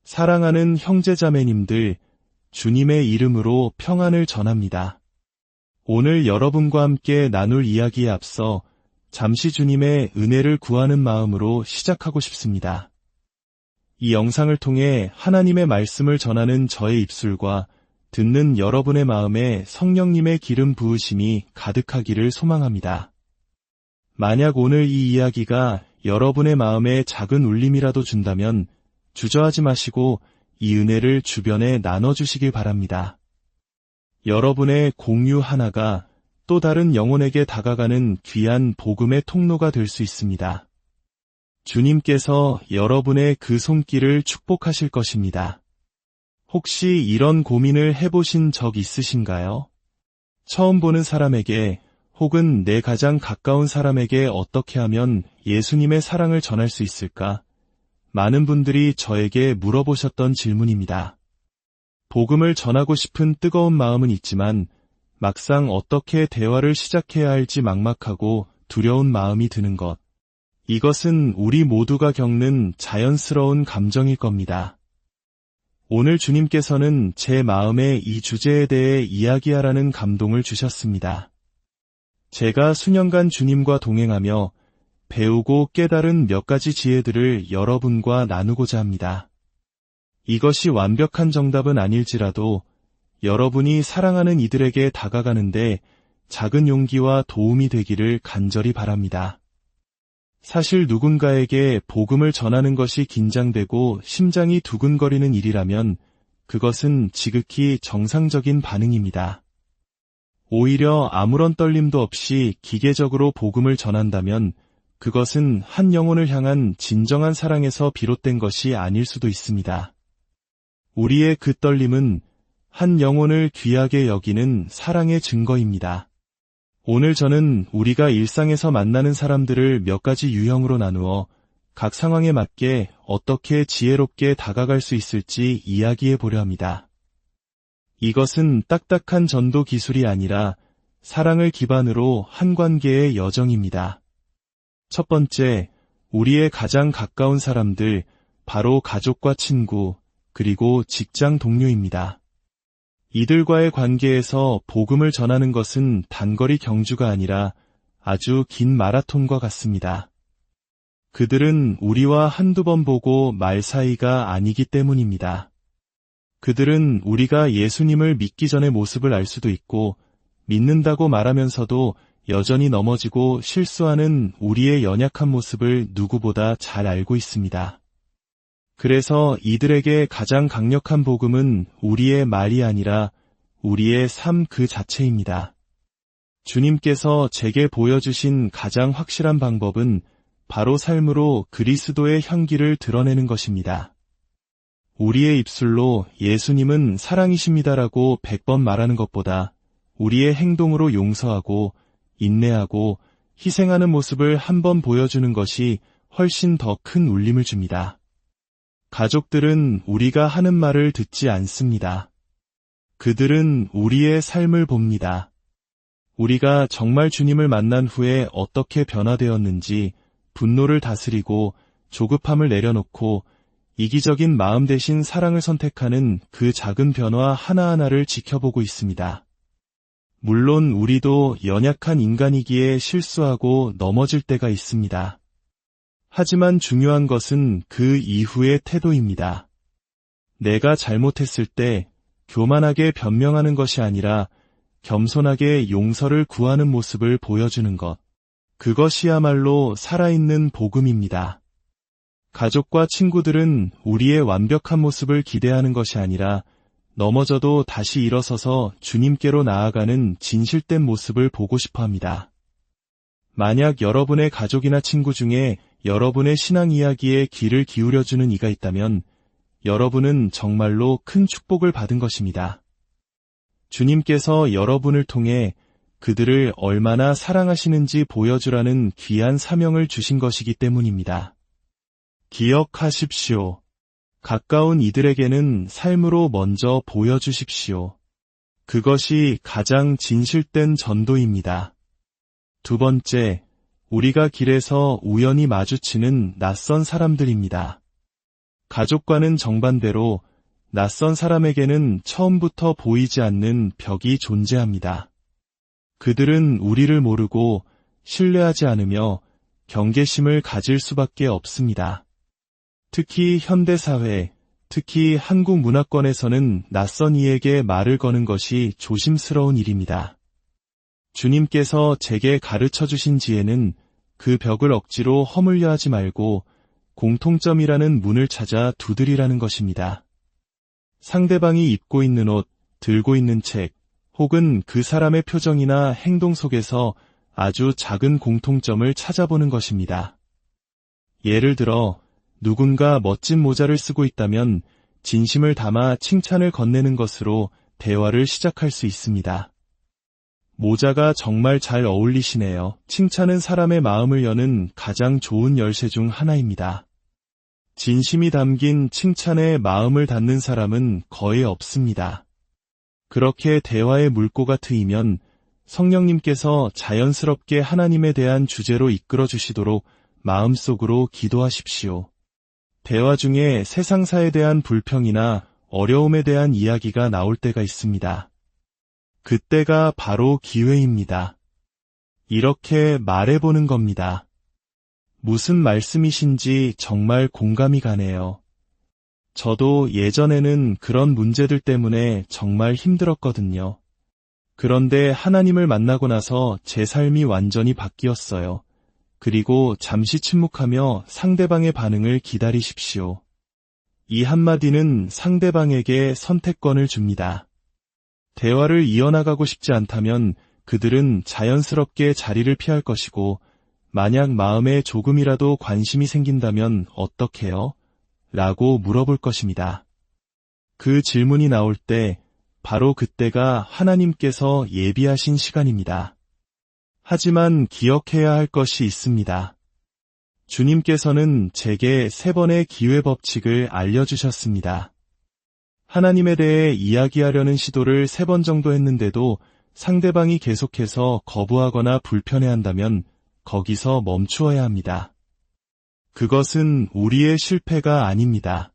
사랑하는 형제자매님들, 주님의 이름으로 평안을 전합니다. 오늘 여러분과 함께 나눌 이야기에 앞서 잠시 주님의 은혜를 구하는 마음으로 시작하고 싶습니다. 이 영상을 통해 하나님의 말씀을 전하는 저의 입술과 듣는 여러분의 마음에 성령님의 기름 부으심이 가득하기를 소망합니다. 만약 오늘 이 이야기가 여러분의 마음에 작은 울림이라도 준다면 주저하지 마시고 이 은혜를 주변에 나눠주시길 바랍니다. 여러분의 공유 하나가 또 다른 영혼에게 다가가는 귀한 복음의 통로가 될 수 있습니다. 주님께서 여러분의 그 손길을 축복하실 것입니다. 혹시 이런 고민을 해보신 적 있으신가요? 처음 보는 사람에게 혹은 내 가장 가까운 사람에게 어떻게 하면 예수님의 사랑을 전할 수 있을까? 많은 분들이 저에게 물어보셨던 질문입니다. 복음을 전하고 싶은 뜨거운 마음은 있지만 막상 어떻게 대화를 시작해야 할지 막막하고 두려운 마음이 드는 것. 이것은 우리 모두가 겪는 자연스러운 감정일 겁니다. 오늘 주님께서는 제 마음에 이 주제에 대해 이야기하라는 감동을 주셨습니다. 제가 수년간 주님과 동행하며 배우고 깨달은 몇 가지 지혜들을 여러분과 나누고자 합니다. 이것이 완벽한 정답은 아닐지라도 여러분이 사랑하는 이들에게 다가가는데 작은 용기와 도움이 되기를 간절히 바랍니다. 사실 누군가에게 복음을 전하는 것이 긴장되고 심장이 두근거리는 일이라면 그것은 지극히 정상적인 반응입니다. 오히려 아무런 떨림도 없이 기계적으로 복음을 전한다면 그것은 한 영혼을 향한 진정한 사랑에서 비롯된 것이 아닐 수도 있습니다. 우리의 그 떨림은 한 영혼을 귀하게 여기는 사랑의 증거입니다. 오늘 저는 우리가 일상에서 만나는 사람들을 몇 가지 유형으로 나누어 각 상황에 맞게 어떻게 지혜롭게 다가갈 수 있을지 이야기해 보려 합니다. 이것은 딱딱한 전도 기술이 아니라 사랑을 기반으로 한 관계의 여정입니다. 첫 번째, 우리의 가장 가까운 사람들, 바로 가족과 친구, 그리고 직장 동료입니다. 이들과의 관계에서 복음을 전하는 것은 단거리 경주가 아니라 아주 긴 마라톤과 같습니다. 그들은 우리와 한두 번 보고 말 사이가 아니기 때문입니다. 그들은 우리가 예수님을 믿기 전의 모습을 알 수도 있고 믿는다고 말하면서도 여전히 넘어지고 실수하는 우리의 연약한 모습을 누구보다 잘 알고 있습니다. 그래서 이들에게 가장 강력한 복음은 우리의 말이 아니라 우리의 삶 그 자체입니다. 주님께서 제게 보여주신 가장 확실한 방법은 바로 삶으로 그리스도의 향기를 드러내는 것입니다. 우리의 입술로 예수님은 사랑이십니다라고 100번 말하는 것보다 우리의 행동으로 용서하고 인내하고 희생하는 모습을 한번 보여주는 것이 훨씬 더 큰 울림을 줍니다. 가족들은 우리가 하는 말을 듣지 않습니다. 그들은 우리의 삶을 봅니다. 우리가 정말 주님을 만난 후에 어떻게 변화되었는지 분노를 다스리고 조급함을 내려놓고 이기적인 마음 대신 사랑을 선택하는 그 작은 변화 하나하나를 지켜보고 있습니다. 물론 우리도 연약한 인간이기에 실수하고 넘어질 때가 있습니다. 하지만 중요한 것은 그 이후의 태도입니다. 내가 잘못했을 때 교만하게 변명하는 것이 아니라 겸손하게 용서를 구하는 모습을 보여주는 것. 그것이야말로 살아있는 복음입니다. 가족과 친구들은 우리의 완벽한 모습을 기대하는 것이 아니라 넘어져도 다시 일어서서 주님께로 나아가는 진실된 모습을 보고 싶어 합니다. 만약 여러분의 가족이나 친구 중에 여러분의 신앙 이야기에 귀를 기울여주는 이가 있다면 여러분은 정말로 큰 축복을 받은 것입니다. 주님께서 여러분을 통해 그들을 얼마나 사랑하시는지 보여주라는 귀한 사명을 주신 것이기 때문입니다. 기억하십시오. 가까운 이들에게는 삶으로 먼저 보여주십시오. 그것이 가장 진실된 전도입니다. 두 번째, 우리가 길에서 우연히 마주치는 낯선 사람들입니다. 가족과는 정반대로 낯선 사람에게는 처음부터 보이지 않는 벽이 존재합니다. 그들은 우리를 모르고 신뢰하지 않으며 경계심을 가질 수밖에 없습니다. 특히 현대사회, 특히 한국 문화권에서는 낯선 이에게 말을 거는 것이 조심스러운 일입니다. 주님께서 제게 가르쳐 주신 지혜는 그 벽을 억지로 허물려 하지 말고 공통점이라는 문을 찾아 두드리라는 것입니다. 상대방이 입고 있는 옷, 들고 있는 책, 혹은 그 사람의 표정이나 행동 속에서 아주 작은 공통점을 찾아보는 것입니다. 예를 들어 누군가 멋진 모자를 쓰고 있다면 진심을 담아 칭찬을 건네는 것으로 대화를 시작할 수 있습니다. 모자가 정말 잘 어울리시네요. 칭찬은 사람의 마음을 여는 가장 좋은 열쇠 중 하나입니다. 진심이 담긴 칭찬에 마음을 닫는 사람은 거의 없습니다. 그렇게 대화의 물꼬가 트이면 성령님께서 자연스럽게 하나님에 대한 주제로 이끌어 주시도록 마음속으로 기도하십시오. 대화 중에 세상사에 대한 불평이나 어려움에 대한 이야기가 나올 때가 있습니다. 그때가 바로 기회입니다. 이렇게 말해보는 겁니다. 무슨 말씀이신지 정말 공감이 가네요. 저도 예전에는 그런 문제들 때문에 정말 힘들었거든요. 그런데 하나님을 만나고 나서 제 삶이 완전히 바뀌었어요. 그리고 잠시 침묵하며 상대방의 반응을 기다리십시오. 이 한마디는 상대방에게 선택권을 줍니다. 대화를 이어나가고 싶지 않다면 그들은 자연스럽게 자리를 피할 것이고, 만약 마음에 조금이라도 관심이 생긴다면 어떡해요? 라고 물어볼 것입니다. 그 질문이 나올 때 바로 그때가 하나님께서 예비하신 시간입니다. 하지만 기억해야 할 것이 있습니다. 주님께서는 제게 3번의 기회 법칙을 알려주셨습니다. 하나님에 대해 이야기하려는 시도를 3번 정도 했는데도 상대방이 계속해서 거부하거나 불편해한다면 거기서 멈추어야 합니다. 그것은 우리의 실패가 아닙니다.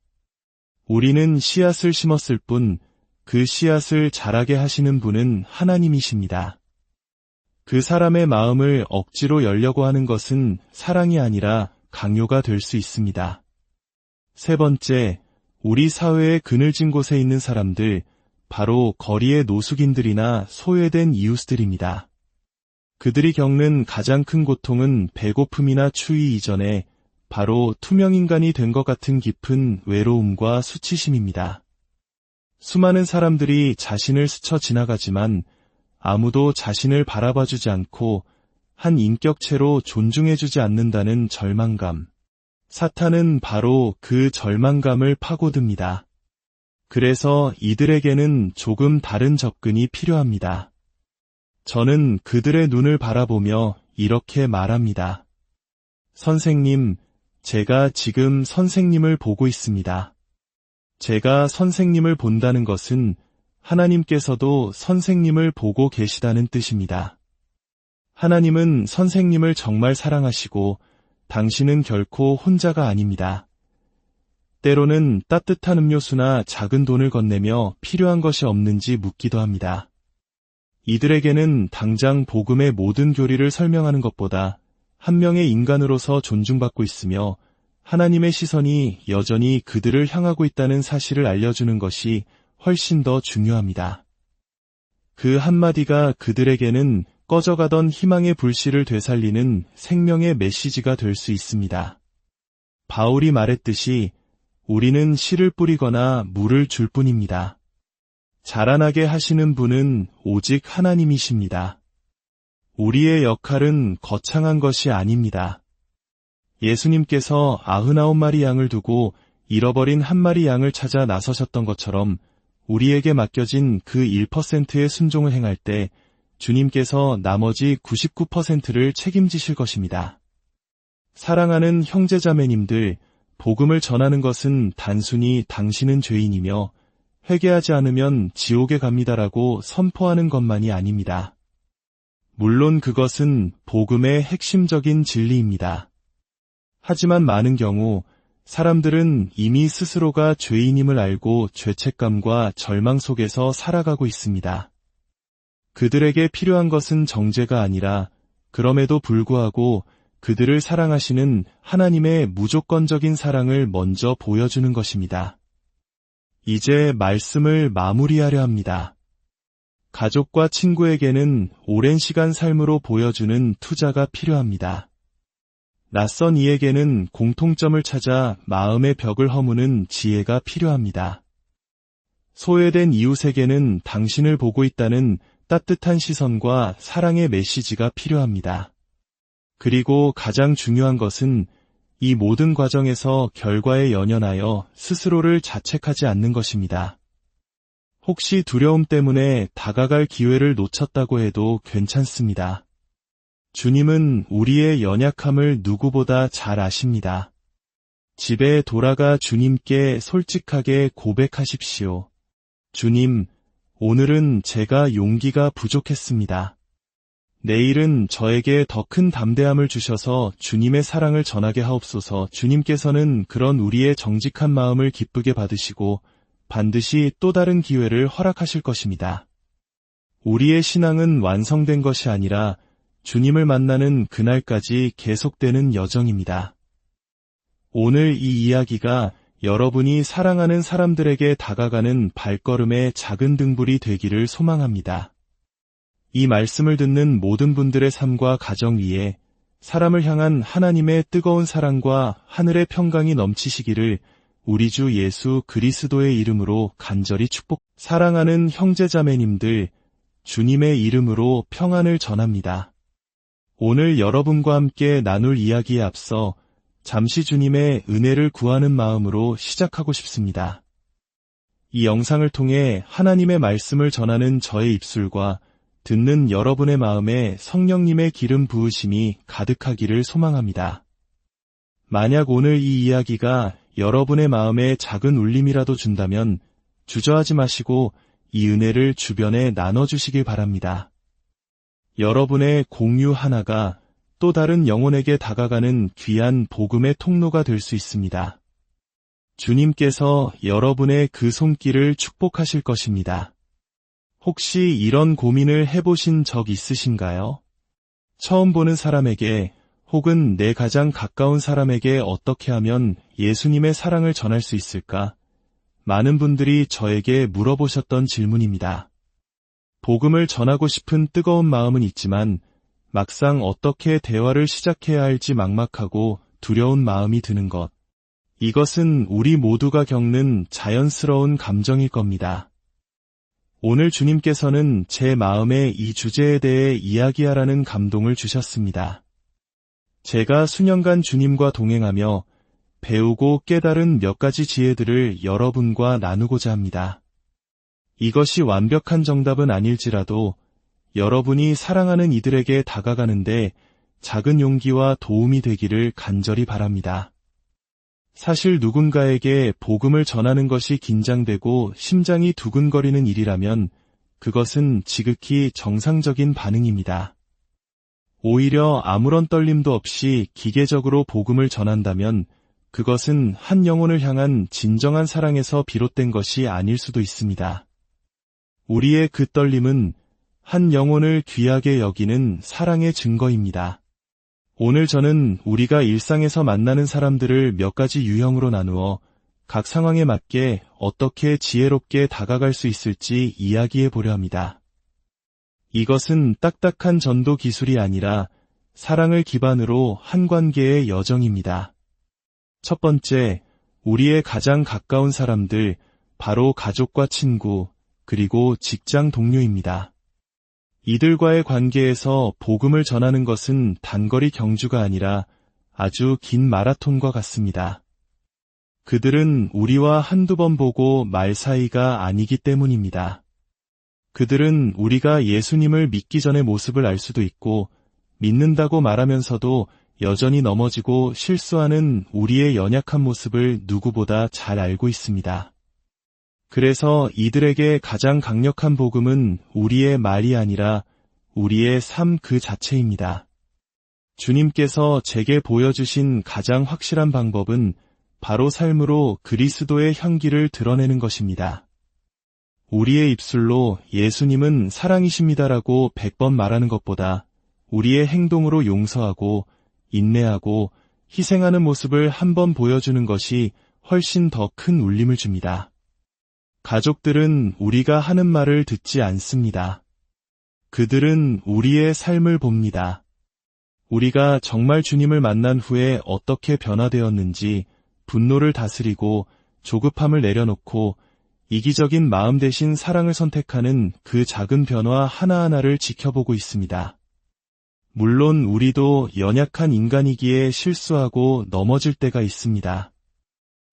우리는 씨앗을 심었을 뿐 그 씨앗을 자라게 하시는 분은 하나님이십니다. 그 사람의 마음을 억지로 열려고 하는 것은 사랑이 아니라 강요가 될 수 있습니다. 3번째, 우리 사회의 그늘진 곳에 있는 사람들, 바로 거리의 노숙인들이나 소외된 이웃들입니다. 그들이 겪는 가장 큰 고통은 배고픔이나 추위 이전에 바로 투명인간이 된 것 같은 깊은 외로움과 수치심입니다. 수많은 사람들이 자신을 스쳐 지나가지만 아무도 자신을 바라봐주지 않고 한 인격체로 존중해주지 않는다는 절망감. 사탄은 바로 그 절망감을 파고듭니다. 그래서 이들에게는 조금 다른 접근이 필요합니다. 저는 그들의 눈을 바라보며 이렇게 말합니다. 선생님, 제가 지금 선생님을 보고 있습니다. 제가 선생님을 본다는 것은 하나님께서도 선생님을 보고 계시다는 뜻입니다. 하나님은 선생님을 정말 사랑하시고 당신은 결코 혼자가 아닙니다. 때로는 따뜻한 음료수나 작은 돈을 건네며 필요한 것이 없는지 묻기도 합니다. 이들에게는 당장 복음의 모든 교리를 설명하는 것보다 한 명의 인간으로서 존중받고 있으며 하나님의 시선이 여전히 그들을 향하고 있다는 사실을 알려주는 것이 훨씬 더 중요합니다. 그 한마디가 그들에게는 꺼져가던 희망의 불씨를 되살리는 생명의 메시지가 될 수 있습니다. 바울이 말했듯이 우리는 씨를 뿌리거나 물을 줄 뿐입니다. 자라나게 하시는 분은 오직 하나님이십니다. 우리의 역할은 거창한 것이 아닙니다. 예수님께서 99마리 양을 두고 잃어버린 한 마리 양을 찾아 나서셨던 것처럼 우리에게 맡겨진 그 1%의 순종을 행할 때 주님께서 나머지 99%를 책임지실 것입니다. 사랑하는 형제자매님들, 복음을 전하는 것은 단순히 당신은 죄인이며 회개하지 않으면 지옥에 갑니다라고 선포하는 것만이 아닙니다. 물론 그것은 복음의 핵심적인 진리입니다. 하지만 많은 경우 사람들은 이미 스스로가 죄인임을 알고 죄책감과 절망 속에서 살아가고 있습니다. 그들에게 필요한 것은 정죄가 아니라 그럼에도 불구하고 그들을 사랑하시는 하나님의 무조건적인 사랑을 먼저 보여주는 것입니다. 이제 말씀을 마무리하려 합니다. 가족과 친구에게는 오랜 시간 삶으로 보여주는 투자가 필요합니다. 낯선 이에게는 공통점을 찾아 마음의 벽을 허무는 지혜가 필요합니다. 소외된 이웃에게는 당신을 보고 있다는 따뜻한 시선과 사랑의 메시지가 필요합니다. 그리고 가장 중요한 것은 이 모든 과정에서 결과에 연연하여 스스로를 자책하지 않는 것입니다. 혹시 두려움 때문에 다가갈 기회를 놓쳤다고 해도 괜찮습니다. 주님은 우리의 연약함을 누구보다 잘 아십니다. 집에 돌아가 주님께 솔직하게 고백하십시오. 주님, 오늘은 제가 용기가 부족했습니다. 내일은 저에게 더 큰 담대함을 주셔서 주님의 사랑을 전하게 하옵소서. 주님께서는 그런 우리의 정직한 마음을 기쁘게 받으시고 반드시 또 다른 기회를 허락하실 것입니다. 우리의 신앙은 완성된 것이 아니라 주님을 만나는 그날까지 계속되는 여정입니다. 오늘 이 이야기가 여러분이 사랑하는 사람들에게 다가가는 발걸음의 작은 등불이 되기를 소망합니다. 이 말씀을 듣는 모든 분들의 삶과 가정 위에 사람을 향한 하나님의 뜨거운 사랑과 하늘의 평강이 넘치시기를 우리 주 예수 그리스도의 이름으로 간절히 사랑하는 형제자매님들, 주님의 이름으로 평안을 전합니다. 오늘 여러분과 함께 나눌 이야기에 앞서 잠시 주님의 은혜를 구하는 마음으로 시작하고 싶습니다. 이 영상을 통해 하나님의 말씀을 전하는 저의 입술과 듣는 여러분의 마음에 성령님의 기름 부으심이 가득하기를 소망합니다. 만약 오늘 이 이야기가 여러분의 마음에 작은 울림이라도 준다면 주저하지 마시고 이 은혜를 주변에 나눠주시길 바랍니다. 여러분의 공유 하나가 또 다른 영혼에게 다가가는 귀한 복음의 통로가 될 수 있습니다. 주님께서 여러분의 그 손길을 축복하실 것입니다. 혹시 이런 고민을 해보신 적 있으신가요? 처음 보는 사람에게 혹은 내 가장 가까운 사람에게 어떻게 하면 예수님의 사랑을 전할 수 있을까? 많은 분들이 저에게 물어보셨던 질문입니다. 복음을 전하고 싶은 뜨거운 마음은 있지만 막상 어떻게 대화를 시작해야 할지 막막하고 두려운 마음이 드는 것. 이것은 우리 모두가 겪는 자연스러운 감정일 겁니다. 오늘 주님께서는 제 마음에 이 주제에 대해 이야기하라는 감동을 주셨습니다. 제가 수년간 주님과 동행하며 배우고 깨달은 몇 가지 지혜들을 여러분과 나누고자 합니다. 이것이 완벽한 정답은 아닐지라도 여러분이 사랑하는 이들에게 다가가는데 작은 용기와 도움이 되기를 간절히 바랍니다. 사실 누군가에게 복음을 전하는 것이 긴장되고 심장이 두근거리는 일이라면 그것은 지극히 정상적인 반응입니다. 오히려 아무런 떨림도 없이 기계적으로 복음을 전한다면 그것은 한 영혼을 향한 진정한 사랑에서 비롯된 것이 아닐 수도 있습니다. 우리의 그 떨림은 한 영혼을 귀하게 여기는 사랑의 증거입니다. 오늘 저는 우리가 일상에서 만나는 사람들을 몇 가지 유형으로 나누어 각 상황에 맞게 어떻게 지혜롭게 다가갈 수 있을지 이야기해 보려 합니다. 이것은 딱딱한 전도 기술이 아니라 사랑을 기반으로 한 관계의 여정입니다. 첫 번째, 우리의 가장 가까운 사람들, 바로 가족과 친구, 그리고 직장 동료입니다. 이들과의 관계에서 복음을 전하는 것은 단거리 경주가 아니라 아주 긴 마라톤과 같습니다. 그들은 우리와 한두 번 보고 말 사이가 아니기 때문입니다. 그들은 우리가 예수님을 믿기 전의 모습을 알 수도 있고 믿는다고 말하면서도 여전히 넘어지고 실수하는 우리의 연약한 모습을 누구보다 잘 알고 있습니다. 그래서 이들에게 가장 강력한 복음은 우리의 말이 아니라 우리의 삶 그 자체입니다. 주님께서 제게 보여주신 가장 확실한 방법은 바로 삶으로 그리스도의 향기를 드러내는 것입니다. 우리의 입술로 예수님은 사랑이십니다라고 100번 말하는 것보다 우리의 행동으로 용서하고 인내하고 희생하는 모습을 한번 보여주는 것이 훨씬 더 큰 울림을 줍니다. 가족들은 우리가 하는 말을 듣지 않습니다. 그들은 우리의 삶을 봅니다. 우리가 정말 주님을 만난 후에 어떻게 변화되었는지 분노를 다스리고 조급함을 내려놓고 이기적인 마음 대신 사랑을 선택하는 그 작은 변화 하나하나를 지켜보고 있습니다. 물론 우리도 연약한 인간이기에 실수하고 넘어질 때가 있습니다.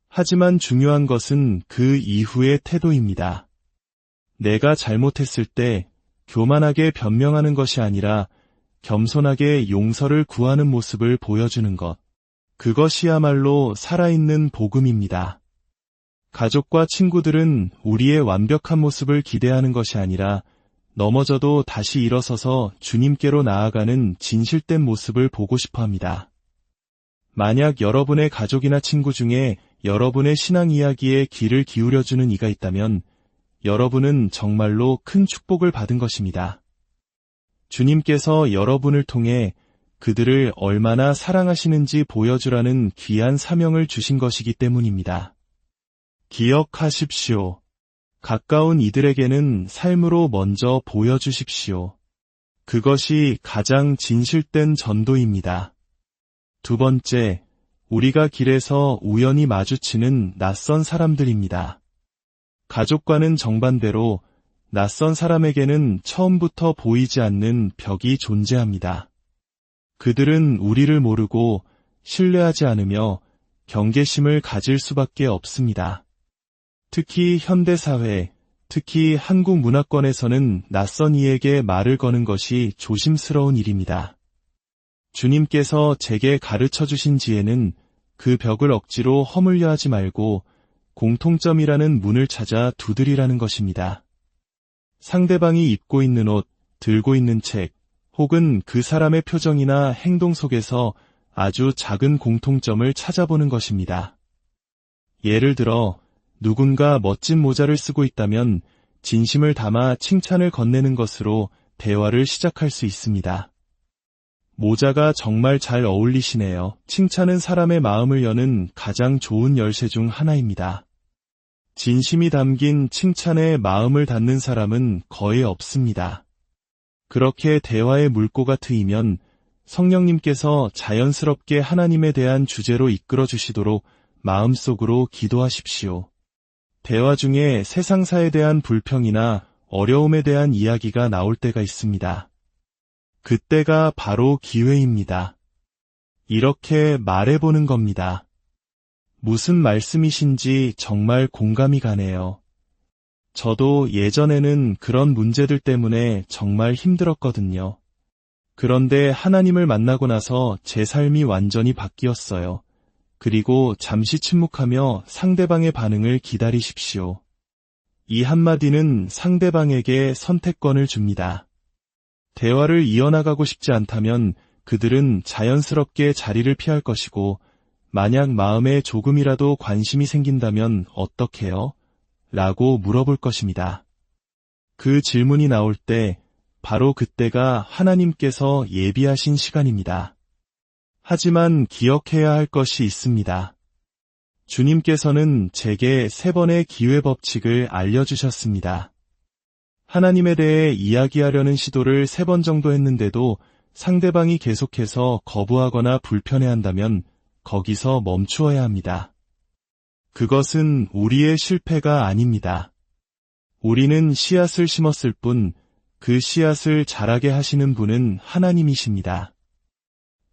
하지만 중요한 것은 그 이후의 태도입니다. 내가 잘못했을 때 교만하게 변명하는 것이 아니라 겸손하게 용서를 구하는 모습을 보여주는 것. 그것이야말로 살아있는 복음입니다. 가족과 친구들은 우리의 완벽한 모습을 기대하는 것이 아니라 넘어져도 다시 일어서서 주님께로 나아가는 진실된 모습을 보고 싶어 합니다. 만약 여러분의 가족이나 친구 중에 여러분의 신앙 이야기에 귀를 기울여주는 이가 있다면 여러분은 정말로 큰 축복을 받은 것입니다. 주님께서 여러분을 통해 그들을 얼마나 사랑하시는지 보여주라는 귀한 사명을 주신 것이기 때문입니다. 기억하십시오. 가까운 이들에게는 삶으로 먼저 보여주십시오. 그것이 가장 진실된 전도입니다. 두 번째, 우리가 길에서 우연히 마주치는 낯선 사람들입니다. 가족과는 정반대로 낯선 사람에게는 처음부터 보이지 않는 벽이 존재합니다. 그들은 우리를 모르고 신뢰하지 않으며 경계심을 가질 수밖에 없습니다. 특히 현대사회, 특히 한국 문화권에서는 낯선 이에게 말을 거는 것이 조심스러운 일입니다. 주님께서 제게 가르쳐 주신 지혜는 그 벽을 억지로 허물려 하지 말고 공통점이라는 문을 찾아 두드리라는 것입니다. 상대방이 입고 있는 옷, 들고 있는 책, 혹은 그 사람의 표정이나 행동 속에서 아주 작은 공통점을 찾아보는 것입니다. 예를 들어 누군가 멋진 모자를 쓰고 있다면 진심을 담아 칭찬을 건네는 것으로 대화를 시작할 수 있습니다. 모자가 정말 잘 어울리시네요. 칭찬은 사람의 마음을 여는 가장 좋은 열쇠 중 하나입니다. 진심이 담긴 칭찬에 마음을 닫는 사람은 거의 없습니다. 그렇게 대화의 물꼬가 트이면 성령님께서 자연스럽게 하나님에 대한 주제로 이끌어 주시도록 마음속으로 기도하십시오. 대화 중에 세상사에 대한 불평이나 어려움에 대한 이야기가 나올 때가 있습니다. 그때가 바로 기회입니다. 이렇게 말해보는 겁니다. 무슨 말씀이신지 정말 공감이 가네요. 저도 예전에는 그런 문제들 때문에 정말 힘들었거든요. 그런데 하나님을 만나고 나서 제 삶이 완전히 바뀌었어요. 그리고 잠시 침묵하며 상대방의 반응을 기다리십시오. 이 한마디는 상대방에게 선택권을 줍니다. 대화를 이어나가고 싶지 않다면 그들은 자연스럽게 자리를 피할 것이고, 만약 마음에 조금이라도 관심이 생긴다면 어떡해요? 라고 물어볼 것입니다. 그 질문이 나올 때 바로 그때가 하나님께서 예비하신 시간입니다. 하지만 기억해야 할 것이 있습니다. 주님께서는 제게 3번의 기회 법칙을 알려주셨습니다. 하나님에 대해 이야기하려는 시도를 3번 정도 했는데도 상대방이 계속해서 거부하거나 불편해한다면 거기서 멈추어야 합니다. 그것은 우리의 실패가 아닙니다. 우리는 씨앗을 심었을 뿐 그 씨앗을 자라게 하시는 분은 하나님이십니다.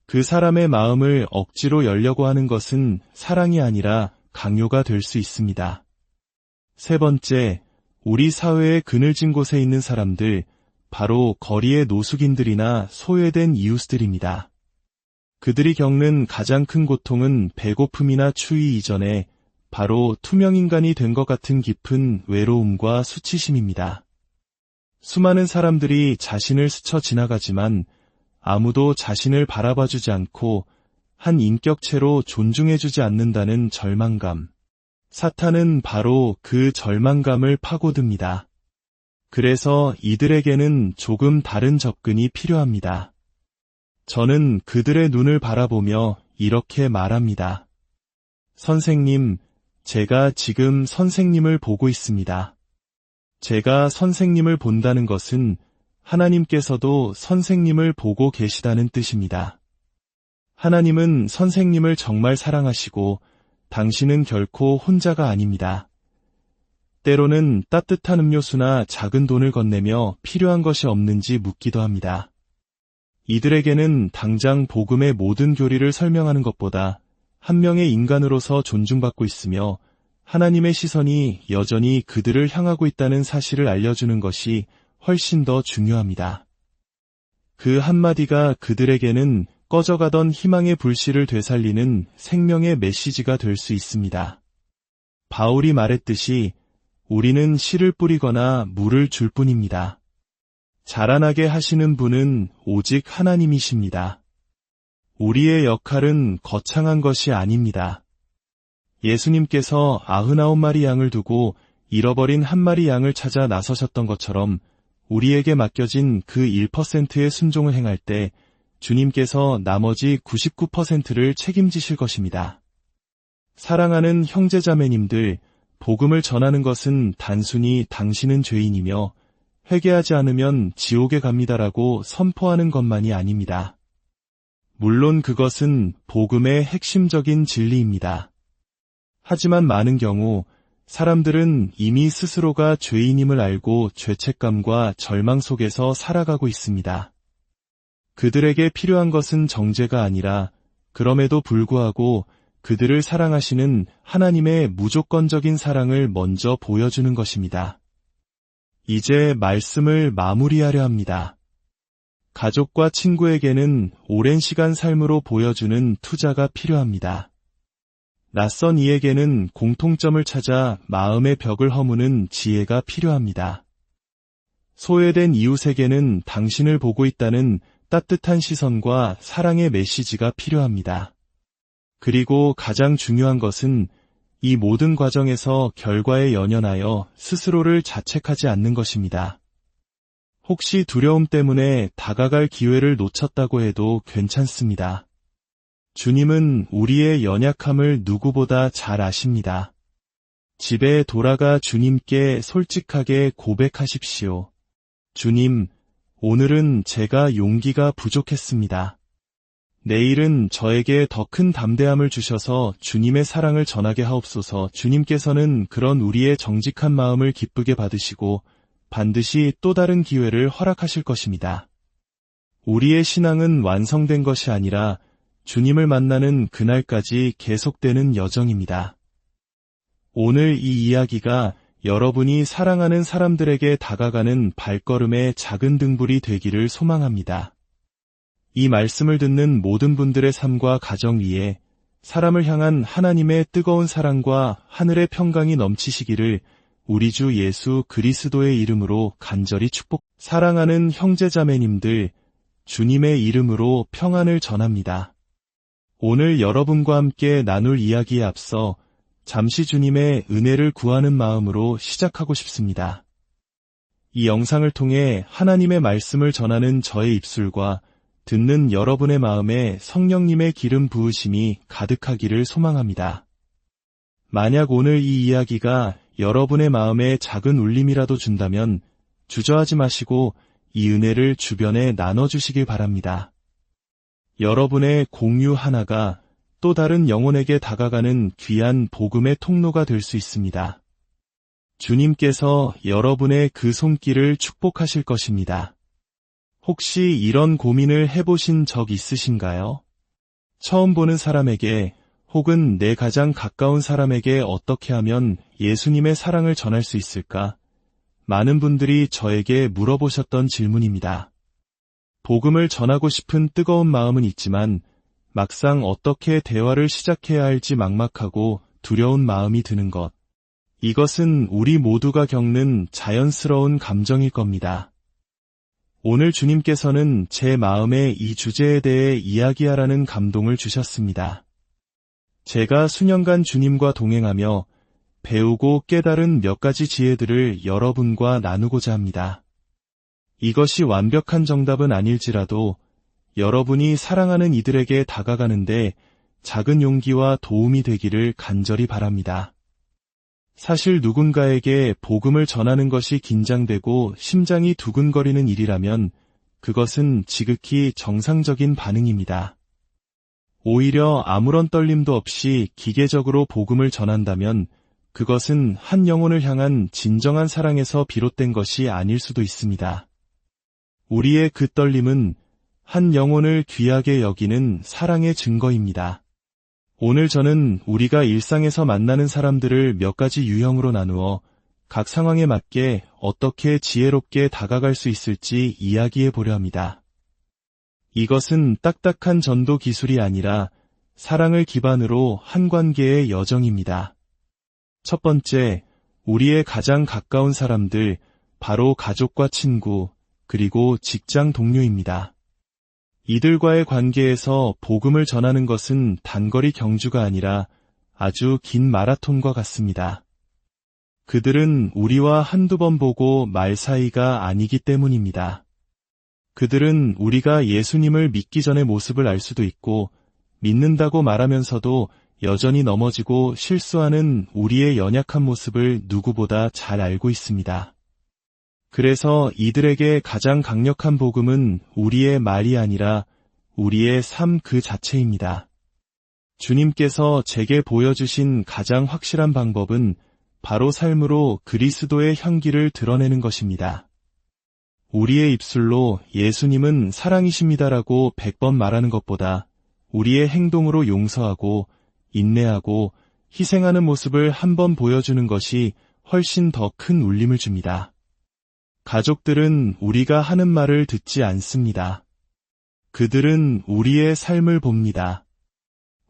그 사람의 마음을 억지로 열려고 하는 것은 사랑이 아니라 강요가 될 수 있습니다. 3번째, 우리 사회의 그늘진 곳에 있는 사람들, 바로 거리의 노숙인들이나 소외된 이웃들입니다. 그들이 겪는 가장 큰 고통은 배고픔이나 추위 이전에 바로 투명인간이 된 것 같은 깊은 외로움과 수치심입니다. 수많은 사람들이 자신을 스쳐 지나가지만 아무도 자신을 바라봐주지 않고 한 인격체로 존중해주지 않는다는 절망감. 사탄은 바로 그 절망감을 파고듭니다. 그래서 이들에게는 조금 다른 접근이 필요합니다. 저는 그들의 눈을 바라보며 이렇게 말합니다. 선생님, 제가 지금 선생님을 보고 있습니다. 제가 선생님을 본다는 것은 하나님께서도 선생님을 보고 계시다는 뜻입니다. 하나님은 선생님을 정말 사랑하시고 당신은 결코 혼자가 아닙니다. 때로는 따뜻한 음료수나 작은 돈을 건네며 필요한 것이 없는지 묻기도 합니다. 이들에게는 당장 복음의 모든 교리를 설명하는 것보다 한 명의 인간으로서 존중받고 있으며 하나님의 시선이 여전히 그들을 향하고 있다는 사실을 알려주는 것이 훨씬 더 중요합니다. 그 한마디가 그들에게는 꺼져가던 희망의 불씨를 되살리는 생명의 메시지가 될 수 있습니다. 바울이 말했듯이 우리는 씨를 뿌리거나 물을 줄 뿐입니다. 자라나게 하시는 분은 오직 하나님이십니다. 우리의 역할은 거창한 것이 아닙니다. 예수님께서 99마리 양을 두고 잃어버린 한 마리 양을 찾아 나서셨던 것처럼 우리에게 맡겨진 그 1%의 순종을 행할 때 주님께서 나머지 99%를 책임지실 것입니다. 사랑하는 형제자매님들, 복음을 전하는 것은 단순히 당신은 죄인이며 회개하지 않으면 지옥에 갑니다라고 선포하는 것만이 아닙니다. 물론 그것은 복음의 핵심적인 진리입니다. 하지만 많은 경우 사람들은 이미 스스로가 죄인임을 알고 죄책감과 절망 속에서 살아가고 있습니다. 그들에게 필요한 것은 정죄가 아니라 그럼에도 불구하고 그들을 사랑하시는 하나님의 무조건적인 사랑을 먼저 보여주는 것입니다. 이제 말씀을 마무리하려 합니다. 가족과 친구에게는 오랜 시간 삶으로 보여주는 투자가 필요합니다. 낯선 이에게는 공통점을 찾아 마음의 벽을 허무는 지혜가 필요합니다. 소외된 이웃에게는 당신을 보고 있다는 따뜻한 시선과 사랑의 메시지가 필요합니다. 그리고 가장 중요한 것은 이 모든 과정에서 결과에 연연하여 스스로를 자책하지 않는 것입니다. 혹시 두려움 때문에 다가갈 기회를 놓쳤다고 해도 괜찮습니다. 주님은 우리의 연약함을 누구보다 잘 아십니다. 집에 돌아가 주님께 솔직하게 고백하십시오. 주님, 오늘은 제가 용기가 부족했습니다. 내일은 저에게 더 큰 담대함을 주셔서 주님의 사랑을 전하게 하옵소서. 주님께서는 그런 우리의 정직한 마음을 기쁘게 받으시고 반드시 또 다른 기회를 허락하실 것입니다. 우리의 신앙은 완성된 것이 아니라 주님을 만나는 그날까지 계속되는 여정입니다. 오늘 이 이야기가 여러분이 사랑하는 사람들에게 다가가는 발걸음의 작은 등불이 되기를 소망합니다. 이 말씀을 듣는 모든 분들의 삶과 가정 위에 사람을 향한 하나님의 뜨거운 사랑과 하늘의 평강이 넘치시기를 우리 주 예수 그리스도의 이름으로 간절히 사랑하는 형제자매님들, 주님의 이름으로 평안을 전합니다. 오늘 여러분과 함께 나눌 이야기에 앞서 잠시 주님의 은혜를 구하는 마음으로 시작하고 싶습니다. 이 영상을 통해 하나님의 말씀을 전하는 저의 입술과 듣는 여러분의 마음에 성령님의 기름 부으심이 가득하기를 소망합니다. 만약 오늘 이 이야기가 여러분의 마음에 작은 울림이라도 준다면 주저하지 마시고 이 은혜를 주변에 나눠주시길 바랍니다. 여러분의 공유 하나가 또 다른 영혼에게 다가가는 귀한 복음의 통로가 될 수 있습니다. 주님께서 여러분의 그 손길을 축복하실 것입니다. 혹시 이런 고민을 해보신 적 있으신가요? 처음 보는 사람에게 혹은 내 가장 가까운 사람에게 어떻게 하면 예수님의 사랑을 전할 수 있을까? 많은 분들이 저에게 물어보셨던 질문입니다. 복음을 전하고 싶은 뜨거운 마음은 있지만 막상 어떻게 대화를 시작해야 할지 막막하고 두려운 마음이 드는 것. 이것은 우리 모두가 겪는 자연스러운 감정일 겁니다. 오늘 주님께서는 제 마음에 이 주제에 대해 이야기하라는 감동을 주셨습니다. 제가 수년간 주님과 동행하며 배우고 깨달은 몇 가지 지혜들을 여러분과 나누고자 합니다. 이것이 완벽한 정답은 아닐지라도 여러분이 사랑하는 이들에게 다가가는데 작은 용기와 도움이 되기를 간절히 바랍니다. 사실 누군가에게 복음을 전하는 것이 긴장되고 심장이 두근거리는 일이라면 그것은 지극히 정상적인 반응입니다. 오히려 아무런 떨림도 없이 기계적으로 복음을 전한다면 그것은 한 영혼을 향한 진정한 사랑에서 비롯된 것이 아닐 수도 있습니다. 우리의 그 떨림은 한 영혼을 귀하게 여기는 사랑의 증거입니다. 오늘 저는 우리가 일상에서 만나는 사람들을 몇 가지 유형으로 나누어 각 상황에 맞게 어떻게 지혜롭게 다가갈 수 있을지 이야기해 보려 합니다. 이것은 딱딱한 전도 기술이 아니라 사랑을 기반으로 한 관계의 여정입니다. 첫 번째, 우리의 가장 가까운 사람들, 바로 가족과 친구, 그리고 직장 동료입니다. 이들과의 관계에서 복음을 전하는 것은 단거리 경주가 아니라 아주 긴 마라톤과 같습니다. 그들은 우리와 한두 번 보고 말 사이가 아니기 때문입니다. 그들은 우리가 예수님을 믿기 전의 모습을 알 수도 있고 믿는다고 말하면서도 여전히 넘어지고 실수하는 우리의 연약한 모습을 누구보다 잘 알고 있습니다. 그래서 이들에게 가장 강력한 복음은 우리의 말이 아니라 우리의 삶 그 자체입니다. 주님께서 제게 보여주신 가장 확실한 방법은 바로 삶으로 그리스도의 향기를 드러내는 것입니다. 우리의 입술로 예수님은 사랑이십니다라고 100번 말하는 것보다 우리의 행동으로 용서하고 인내하고 희생하는 모습을 한번 보여주는 것이 훨씬 더 큰 울림을 줍니다. 가족들은 우리가 하는 말을 듣지 않습니다. 그들은 우리의 삶을 봅니다.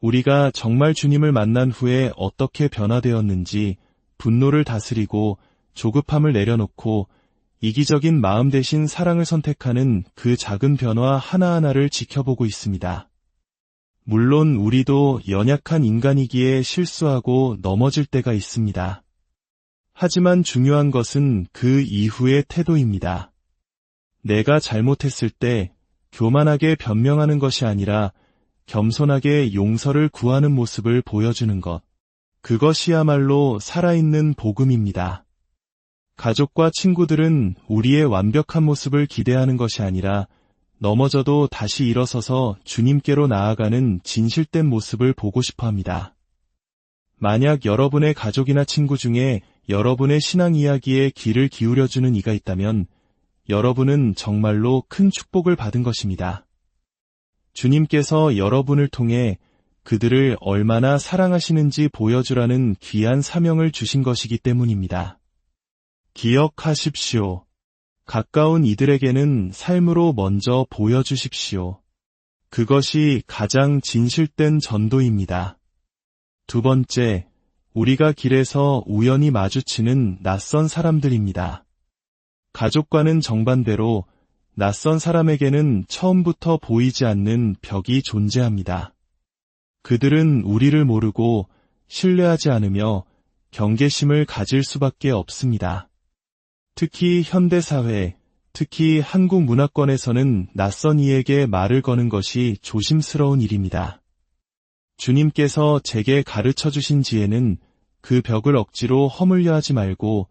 우리가 정말 주님을 만난 후에 어떻게 변화되었는지 분노를 다스리고 조급함을 내려놓고 이기적인 마음 대신 사랑을 선택하는 그 작은 변화 하나하나를 지켜보고 있습니다. 물론 우리도 연약한 인간이기에 실수하고 넘어질 때가 있습니다. 하지만 중요한 것은 그 이후의 태도입니다. 내가 잘못했을 때 교만하게 변명하는 것이 아니라 겸손하게 용서를 구하는 모습을 보여주는 것. 그것이야말로 살아있는 복음입니다. 가족과 친구들은 우리의 완벽한 모습을 기대하는 것이 아니라 넘어져도 다시 일어서서 주님께로 나아가는 진실된 모습을 보고 싶어 합니다. 만약 여러분의 가족이나 친구 중에 여러분의 신앙 이야기에 귀를 기울여주는 이가 있다면 여러분은 정말로 큰 축복을 받은 것입니다. 주님께서 여러분을 통해 그들을 얼마나 사랑하시는지 보여주라는 귀한 사명을 주신 것이기 때문입니다. 기억하십시오. 가까운 이들에게는 삶으로 먼저 보여주십시오. 그것이 가장 진실된 전도입니다. 두 번째, 우리가 길에서 우연히 마주치는 낯선 사람들입니다. 가족과는 정반대로 낯선 사람에게는 처음부터 보이지 않는 벽이 존재합니다. 그들은 우리를 모르고 신뢰하지 않으며 경계심을 가질 수밖에 없습니다. 특히 현대사회, 특히 한국 문화권에서는 낯선 이에게 말을 거는 것이 조심스러운 일입니다. 주님께서 제게 가르쳐 주신 지혜는 그 벽을 억지로 허물려 하지 말고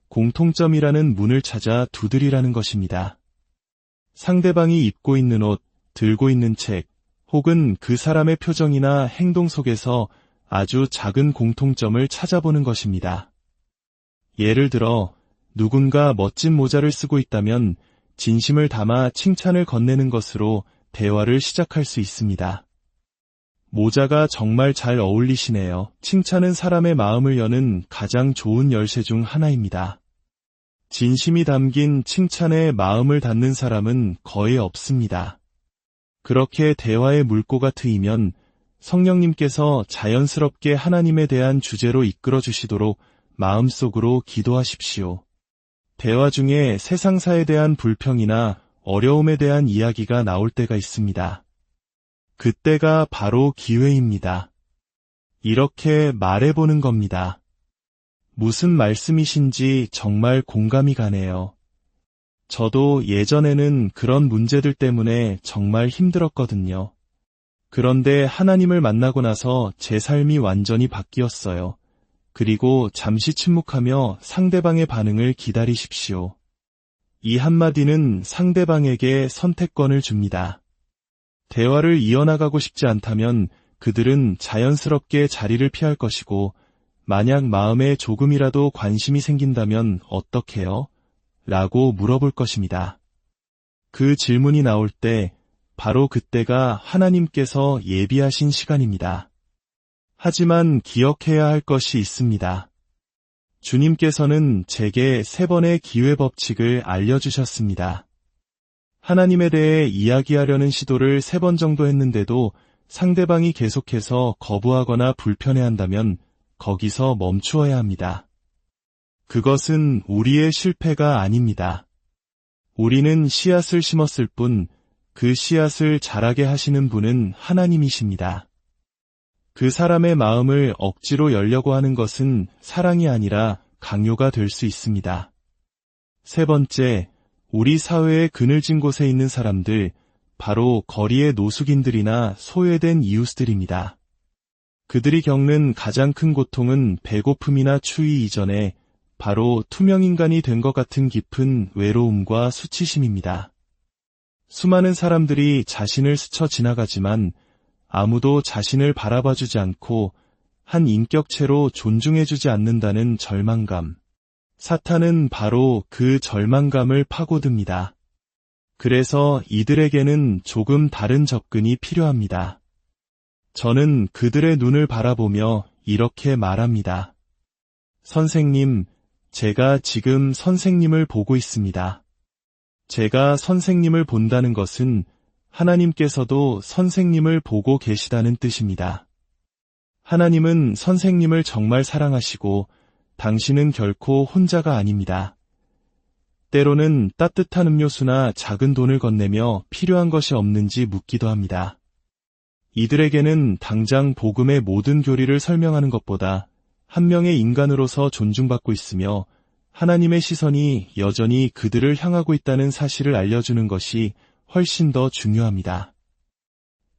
공통점이라는 문을 찾아 두드리라는 것입니다. 상대방이 입고 있는 옷, 들고 있는 책, 혹은 그 사람의 표정이나 행동 속에서 아주 작은 공통점을 찾아보는 것입니다. 예를 들어 누군가 멋진 모자를 쓰고 있다면 진심을 담아 칭찬을 건네는 것으로 대화를 시작할 수 있습니다. 모자가 정말 잘 어울리시네요. 칭찬은 사람의 마음을 여는 가장 좋은 열쇠 중 하나입니다. 진심이 담긴 칭찬에 마음을 닫는 사람은 거의 없습니다. 그렇게 대화의 물꼬가 트이면 성령님께서 자연스럽게 하나님에 대한 주제로 이끌어 주시도록 마음속으로 기도하십시오. 대화 중에 세상사에 대한 불평이나 어려움에 대한 이야기가 나올 때가 있습니다. 그때가 바로 기회입니다. 이렇게 말해보는 겁니다. 무슨 말씀이신지 정말 공감이 가네요. 저도 예전에는 그런 문제들 때문에 정말 힘들었거든요. 그런데 하나님을 만나고 나서 제 삶이 완전히 바뀌었어요. 그리고 잠시 침묵하며 상대방의 반응을 기다리십시오. 이 한마디는 상대방에게 선택권을 줍니다. 대화를 이어나가고 싶지 않다면 그들은 자연스럽게 자리를 피할 것이고, 만약 마음에 조금이라도 관심이 생긴다면 어떡해요? 라고 물어볼 것입니다. 그 질문이 나올 때 바로 그때가 하나님께서 예비하신 시간입니다. 하지만 기억해야 할 것이 있습니다. 주님께서는 제게 3번의 기회 법칙을 알려주셨습니다. 하나님에 대해 이야기하려는 시도를 3번 정도 했는데도 상대방이 계속해서 거부하거나 불편해한다면 거기서 멈추어야 합니다. 그것은 우리의 실패가 아닙니다. 우리는 씨앗을 심었을 뿐 그 씨앗을 자라게 하시는 분은 하나님이십니다. 그 사람의 마음을 억지로 열려고 하는 것은 사랑이 아니라 강요가 될 수 있습니다. 3번째, 우리 사회의 그늘진 곳에 있는 사람들, 바로 거리의 노숙인들이나 소외된 이웃들입니다. 그들이 겪는 가장 큰 고통은 배고픔이나 추위 이전에 바로 투명인간이 된 것 같은 깊은 외로움과 수치심입니다. 수많은 사람들이 자신을 스쳐 지나가지만 아무도 자신을 바라봐주지 않고 한 인격체로 존중해주지 않는다는 절망감. 사탄은 바로 그 절망감을 파고듭니다. 그래서 이들에게는 조금 다른 접근이 필요합니다. 저는 그들의 눈을 바라보며 이렇게 말합니다. 선생님, 제가 지금 선생님을 보고 있습니다. 제가 선생님을 본다는 것은 하나님께서도 선생님을 보고 계시다는 뜻입니다. 하나님은 선생님을 정말 사랑하시고 당신은 결코 혼자가 아닙니다. 때로는 따뜻한 음료수나 작은 돈을 건네며 필요한 것이 없는지 묻기도 합니다. 이들에게는 당장 복음의 모든 교리를 설명하는 것보다 한 명의 인간으로서 존중받고 있으며 하나님의 시선이 여전히 그들을 향하고 있다는 사실을 알려주는 것이 훨씬 더 중요합니다.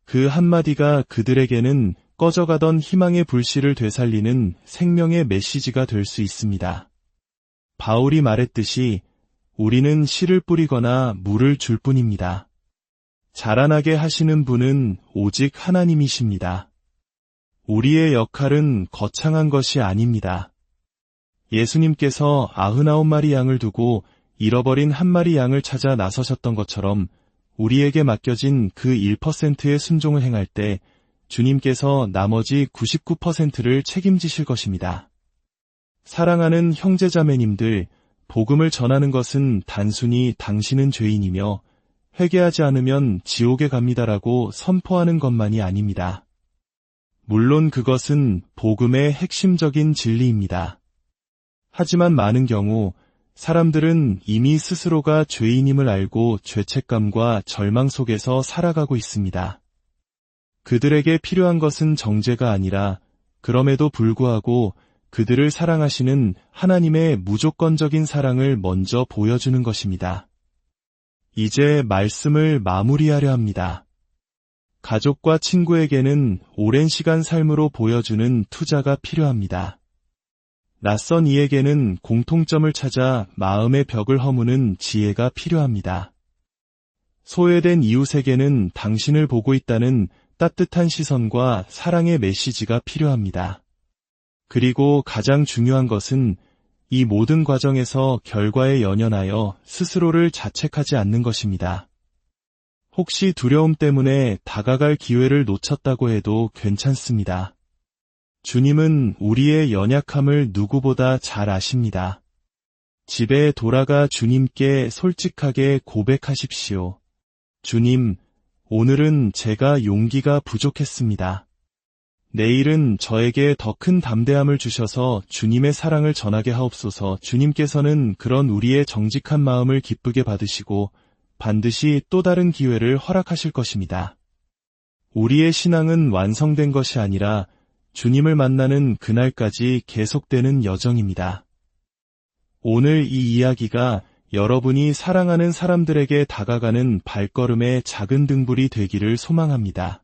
그 한마디가 그들에게는 꺼져가던 희망의 불씨를 되살리는 생명의 메시지가 될 수 있습니다. 바울이 말했듯이 우리는 씨를 뿌리거나 물을 줄 뿐입니다. 자라나게 하시는 분은 오직 하나님이십니다. 우리의 역할은 거창한 것이 아닙니다. 예수님께서 99마리 양을 두고 잃어버린 한 마리 양을 찾아 나서셨던 것처럼 우리에게 맡겨진 그 1%의 순종을 행할 때 주님께서 나머지 99%를 책임지실 것입니다. 사랑하는 형제자매님들, 복음을 전하는 것은 단순히 당신은 죄인이며 회개하지 않으면 지옥에 갑니다라고 선포하는 것만이 아닙니다. 물론 그것은 복음의 핵심적인 진리입니다. 하지만 많은 경우 사람들은 이미 스스로가 죄인임을 알고 죄책감과 절망 속에서 살아가고 있습니다. 그들에게 필요한 것은 정죄가 아니라 그럼에도 불구하고 그들을 사랑하시는 하나님의 무조건적인 사랑을 먼저 보여주는 것입니다. 이제 말씀을 마무리하려 합니다. 가족과 친구에게는 오랜 시간 삶으로 보여주는 투자가 필요합니다. 낯선 이에게는 공통점을 찾아 마음의 벽을 허무는 지혜가 필요합니다. 소외된 이웃에게는 당신을 보고 있다는 따뜻한 시선과 사랑의 메시지가 필요합니다. 그리고 가장 중요한 것은 이 모든 과정에서 결과에 연연하여 스스로를 자책하지 않는 것입니다. 혹시 두려움 때문에 다가갈 기회를 놓쳤다고 해도 괜찮습니다. 주님은 우리의 연약함을 누구보다 잘 아십니다. 집에 돌아가 주님께 솔직하게 고백하십시오. 주님, 오늘은 제가 용기가 부족했습니다. 내일은 저에게 더 큰 담대함을 주셔서 주님의 사랑을 전하게 하옵소서. 주님께서는 그런 우리의 정직한 마음을 기쁘게 받으시고 반드시 또 다른 기회를 허락하실 것입니다. 우리의 신앙은 완성된 것이 아니라 주님을 만나는 그날까지 계속되는 여정입니다. 오늘 이 이야기가 여러분이 사랑하는 사람들에게 다가가는 발걸음의 작은 등불이 되기를 소망합니다.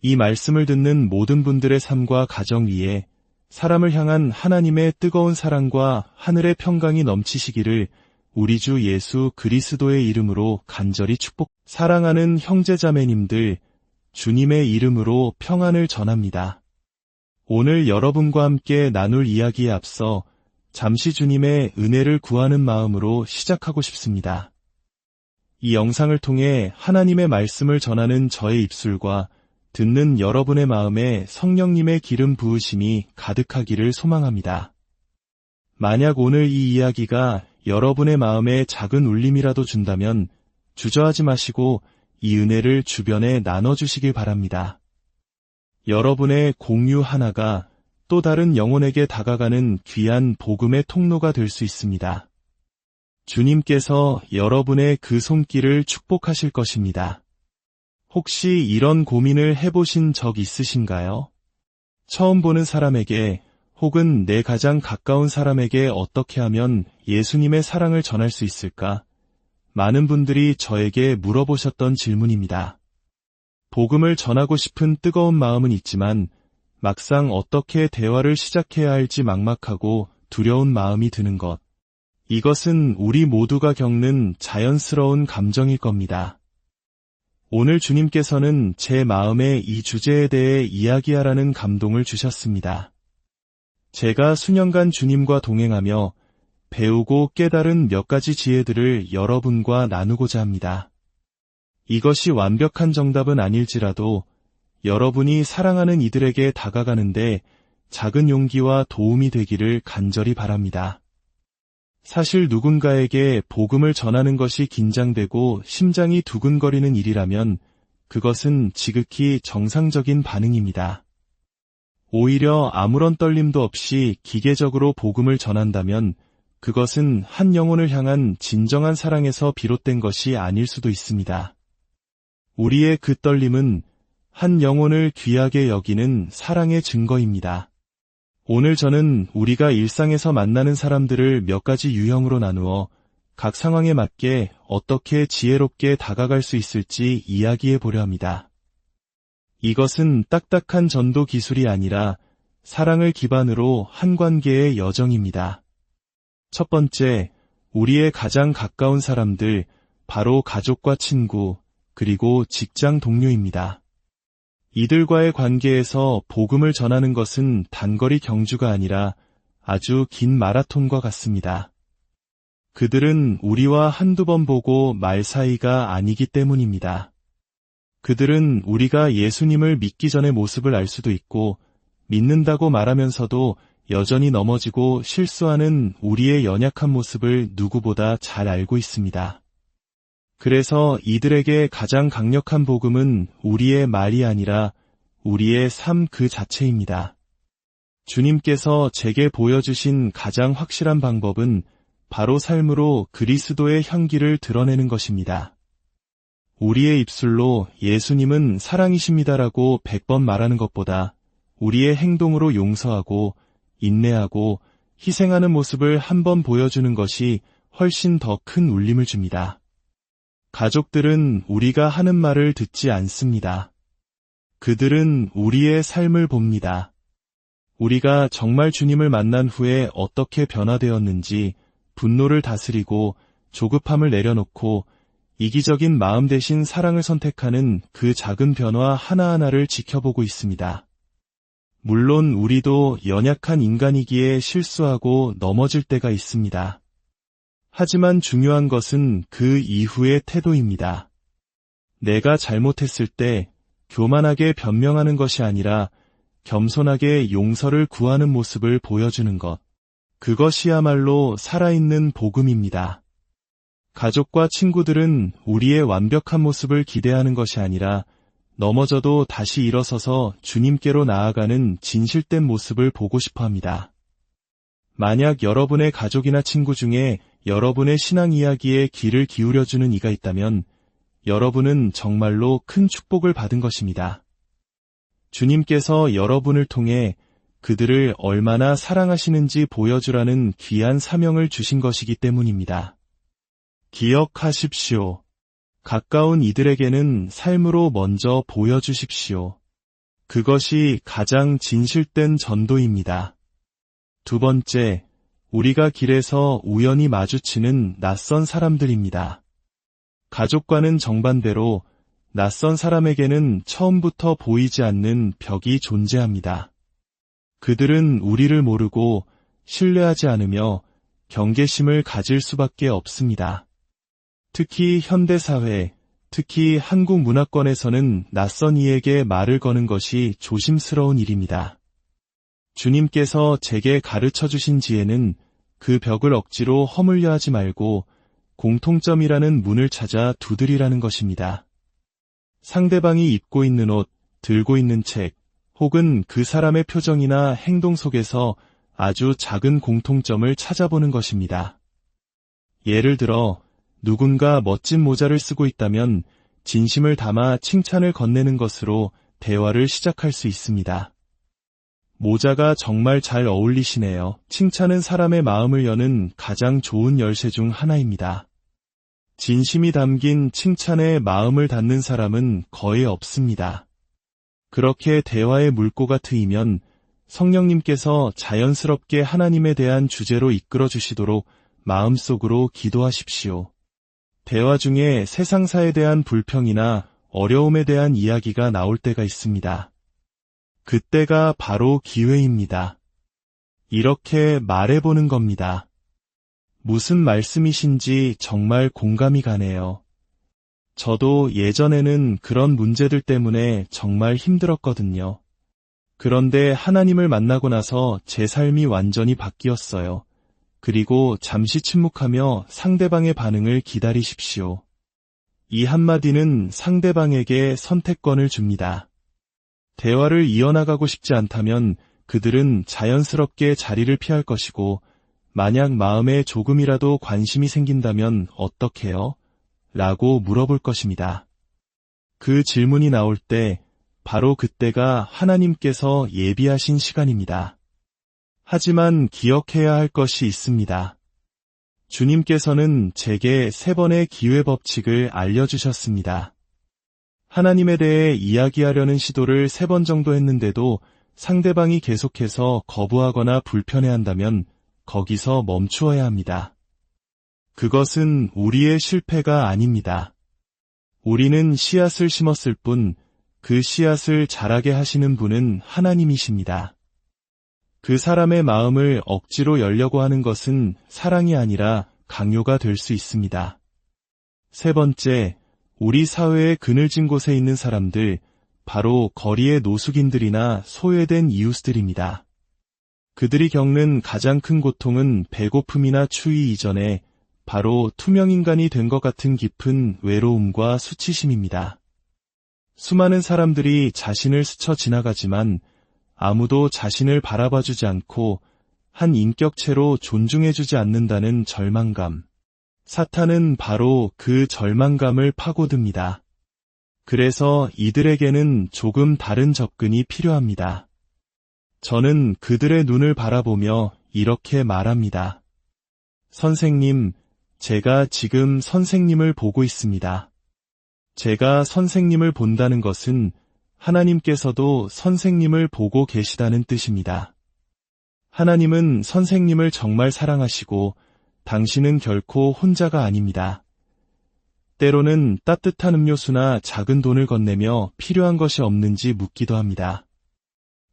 이 말씀을 듣는 모든 분들의 삶과 가정 위에 사람을 향한 하나님의 뜨거운 사랑과 하늘의 평강이 넘치시기를 우리 주 예수 그리스도의 이름으로 간절히 사랑하는 형제자매님들, 주님의 이름으로 평안을 전합니다. 오늘 여러분과 함께 나눌 이야기에 앞서 잠시 주님의 은혜를 구하는 마음으로 시작하고 싶습니다. 이 영상을 통해 하나님의 말씀을 전하는 저의 입술과 듣는 여러분의 마음에 성령님의 기름 부으심이 가득하기를 소망합니다. 만약 오늘 이 이야기가 여러분의 마음에 작은 울림이라도 준다면 주저하지 마시고 이 은혜를 주변에 나눠주시길 바랍니다. 여러분의 공유 하나가 또 다른 영혼에게 다가가는 귀한 복음의 통로가 될 수 있습니다. 주님께서 여러분의 그 손길을 축복하실 것입니다. 혹시 이런 고민을 해보신 적 있으신가요? 처음 보는 사람에게 혹은 내 가장 가까운 사람에게 어떻게 하면 예수님의 사랑을 전할 수 있을까? 많은 분들이 저에게 물어보셨던 질문입니다. 복음을 전하고 싶은 뜨거운 마음은 있지만 막상 어떻게 대화를 시작해야 할지 막막하고 두려운 마음이 드는 것. 이것은 우리 모두가 겪는 자연스러운 감정일 겁니다. 오늘 주님께서는 제 마음에 이 주제에 대해 이야기하라는 감동을 주셨습니다. 제가 수년간 주님과 동행하며 배우고 깨달은 몇 가지 지혜들을 여러분과 나누고자 합니다. 이것이 완벽한 정답은 아닐지라도 여러분이 사랑하는 이들에게 다가가는데 작은 용기와 도움이 되기를 간절히 바랍니다. 사실 누군가에게 복음을 전하는 것이 긴장되고 심장이 두근거리는 일이라면 그것은 지극히 정상적인 반응입니다. 오히려 아무런 떨림도 없이 기계적으로 복음을 전한다면 그것은 한 영혼을 향한 진정한 사랑에서 비롯된 것이 아닐 수도 있습니다. 우리의 그 떨림은 한 영혼을 귀하게 여기는 사랑의 증거입니다. 오늘 저는 우리가 일상에서 만나는 사람들을 몇 가지 유형으로 나누어 각 상황에 맞게 어떻게 지혜롭게 다가갈 수 있을지 이야기해 보려 합니다. 이것은 딱딱한 전도 기술이 아니라 사랑을 기반으로 한 관계의 여정입니다. 첫 번째, 우리의 가장 가까운 사람들, 바로 가족과 친구, 그리고 직장 동료입니다. 이들과의 관계에서 복음을 전하는 것은 단거리 경주가 아니라 아주 긴 마라톤과 같습니다. 그들은 우리와 한두 번 보고 말 사이가 아니기 때문입니다. 그들은 우리가 예수님을 믿기 전의 모습을 알 수도 있고 믿는다고 말하면서도 여전히 넘어지고 실수하는 우리의 연약한 모습을 누구보다 잘 알고 있습니다. 그래서 이들에게 가장 강력한 복음은 우리의 말이 아니라 우리의 삶 그 자체입니다. 주님께서 제게 보여주신 가장 확실한 방법은 바로 삶으로 그리스도의 향기를 드러내는 것입니다. 우리의 입술로 예수님은 사랑이십니다라고 100번 말하는 것보다 우리의 행동으로 용서하고 인내하고 희생하는 모습을 한 번 보여주는 것이 훨씬 더 큰 울림을 줍니다. 가족들은 우리가 하는 말을 듣지 않습니다. 그들은 우리의 삶을 봅니다. 우리가 정말 주님을 만난 후에 어떻게 변화되었는지 분노를 다스리고 조급함을 내려놓고 이기적인 마음 대신 사랑을 선택하는 그 작은 변화 하나하나를 지켜보고 있습니다. 물론 우리도 연약한 인간이기에 실수하고 넘어질 때가 있습니다. 하지만 중요한 것은 그 이후의 태도입니다. 내가 잘못했을 때 교만하게 변명하는 것이 아니라 겸손하게 용서를 구하는 모습을 보여주는 것. 그것이야말로 살아있는 복음입니다. 가족과 친구들은 우리의 완벽한 모습을 기대하는 것이 아니라 넘어져도 다시 일어서서 주님께로 나아가는 진실된 모습을 보고 싶어 합니다. 만약 여러분의 가족이나 친구 중에 여러분의 신앙 이야기에 귀를 기울여주는 이가 있다면 여러분은 정말로 큰 축복을 받은 것입니다. 주님께서 여러분을 통해 그들을 얼마나 사랑하시는지 보여주라는 귀한 사명을 주신 것이기 때문입니다. 기억하십시오. 가까운 이들에게는 삶으로 먼저 보여주십시오. 그것이 가장 진실된 전도입니다. 두 번째, 우리가 길에서 우연히 마주치는 낯선 사람들입니다. 가족과는 정반대로 낯선 사람에게는 처음부터 보이지 않는 벽이 존재합니다. 그들은 우리를 모르고 신뢰하지 않으며 경계심을 가질 수밖에 없습니다. 특히 현대사회, 특히 한국 문화권에서는 낯선 이에게 말을 거는 것이 조심스러운 일입니다. 주님께서 제게 가르쳐 주신 지혜는 그 벽을 억지로 허물려 하지 말고 공통점이라는 문을 찾아 두드리라는 것입니다. 상대방이 입고 있는 옷, 들고 있는 책, 혹은 그 사람의 표정이나 행동 속에서 아주 작은 공통점을 찾아보는 것입니다. 예를 들어 누군가 멋진 모자를 쓰고 있다면 진심을 담아 칭찬을 건네는 것으로 대화를 시작할 수 있습니다. 모자가 정말 잘 어울리시네요. 칭찬은 사람의 마음을 여는 가장 좋은 열쇠 중 하나입니다. 진심이 담긴 칭찬에 마음을 닫는 사람은 거의 없습니다. 그렇게 대화의 물꼬가 트이면 성령님께서 자연스럽게 하나님에 대한 주제로 이끌어 주시도록 마음속으로 기도하십시오. 대화 중에 세상사에 대한 불평이나 어려움에 대한 이야기가 나올 때가 있습니다. 그때가 바로 기회입니다. 이렇게 말해보는 겁니다. 무슨 말씀이신지 정말 공감이 가네요. 저도 예전에는 그런 문제들 때문에 정말 힘들었거든요. 그런데 하나님을 만나고 나서 제 삶이 완전히 바뀌었어요. 그리고 잠시 침묵하며 상대방의 반응을 기다리십시오. 이 한마디는 상대방에게 선택권을 줍니다. 대화를 이어나가고 싶지 않다면 그들은 자연스럽게 자리를 피할 것이고, 만약 마음에 조금이라도 관심이 생긴다면 어떡해요? 라고 물어볼 것입니다. 그 질문이 나올 때 바로 그때가 하나님께서 예비하신 시간입니다. 하지만 기억해야 할 것이 있습니다. 주님께서는 제게 3번의 기회 법칙을 알려주셨습니다. 하나님에 대해 이야기하려는 시도를 3번 정도 했는데도 상대방이 계속해서 거부하거나 불편해한다면 거기서 멈추어야 합니다. 그것은 우리의 실패가 아닙니다. 우리는 씨앗을 심었을 뿐 그 씨앗을 자라게 하시는 분은 하나님이십니다. 그 사람의 마음을 억지로 열려고 하는 것은 사랑이 아니라 강요가 될 수 있습니다. 3번째, 우리 사회의 그늘진 곳에 있는 사람들, 바로 거리의 노숙인들이나 소외된 이웃들입니다. 그들이 겪는 가장 큰 고통은 배고픔이나 추위 이전에 바로 투명인간이 된 것 같은 깊은 외로움과 수치심입니다. 수많은 사람들이 자신을 스쳐 지나가지만 아무도 자신을 바라봐주지 않고 한 인격체로 존중해주지 않는다는 절망감. 사탄은 바로 그 절망감을 파고듭니다. 그래서 이들에게는 조금 다른 접근이 필요합니다. 저는 그들의 눈을 바라보며 이렇게 말합니다. 선생님, 제가 지금 선생님을 보고 있습니다. 제가 선생님을 본다는 것은 하나님께서도 선생님을 보고 계시다는 뜻입니다. 하나님은 선생님을 정말 사랑하시고 당신은 결코 혼자가 아닙니다. 때로는 따뜻한 음료수나 작은 돈을 건네며 필요한 것이 없는지 묻기도 합니다.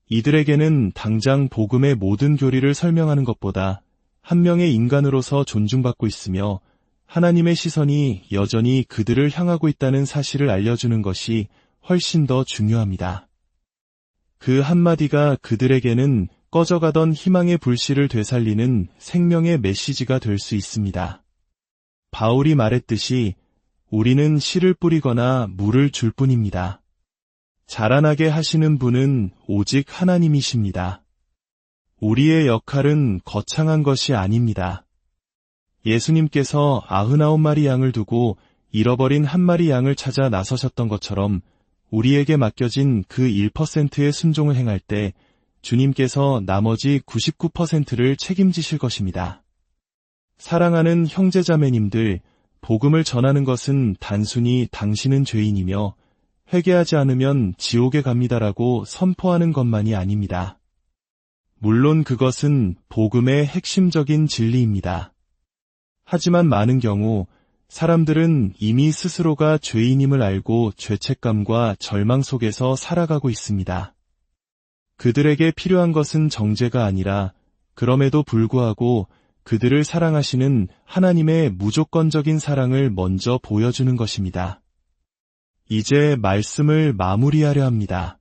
이들에게는 당장 복음의 모든 교리를 설명하는 것보다 한 명의 인간으로서 존중받고 있으며 하나님의 시선이 여전히 그들을 향하고 있다는 사실을 알려주는 것이 훨씬 더 중요합니다. 그 한마디가 그들에게는 꺼져가던 희망의 불씨를 되살리는 생명의 메시지가 될 수 있습니다. 바울이 말했듯이 우리는 씨를 뿌리거나 물을 줄 뿐입니다. 자라나게 하시는 분은 오직 하나님이십니다. 우리의 역할은 거창한 것이 아닙니다. 예수님께서 99마리 양을 두고 잃어버린 한 마리 양을 찾아 나서셨던 것처럼 우리에게 맡겨진 그 1%의 순종을 행할 때 주님께서 나머지 99%를 책임지실 것입니다. 사랑하는 형제자매님들, 복음을 전하는 것은 단순히 당신은 죄인이며 회개하지 않으면 지옥에 갑니다라고 선포하는 것만이 아닙니다. 물론 그것은 복음의 핵심적인 진리입니다. 하지만 많은 경우 사람들은 이미 스스로가 죄인임을 알고 죄책감과 절망 속에서 살아가고 있습니다. 그들에게 필요한 것은 정죄가 아니라 그럼에도 불구하고 그들을 사랑하시는 하나님의 무조건적인 사랑을 먼저 보여주는 것입니다. 이제 말씀을 마무리하려 합니다.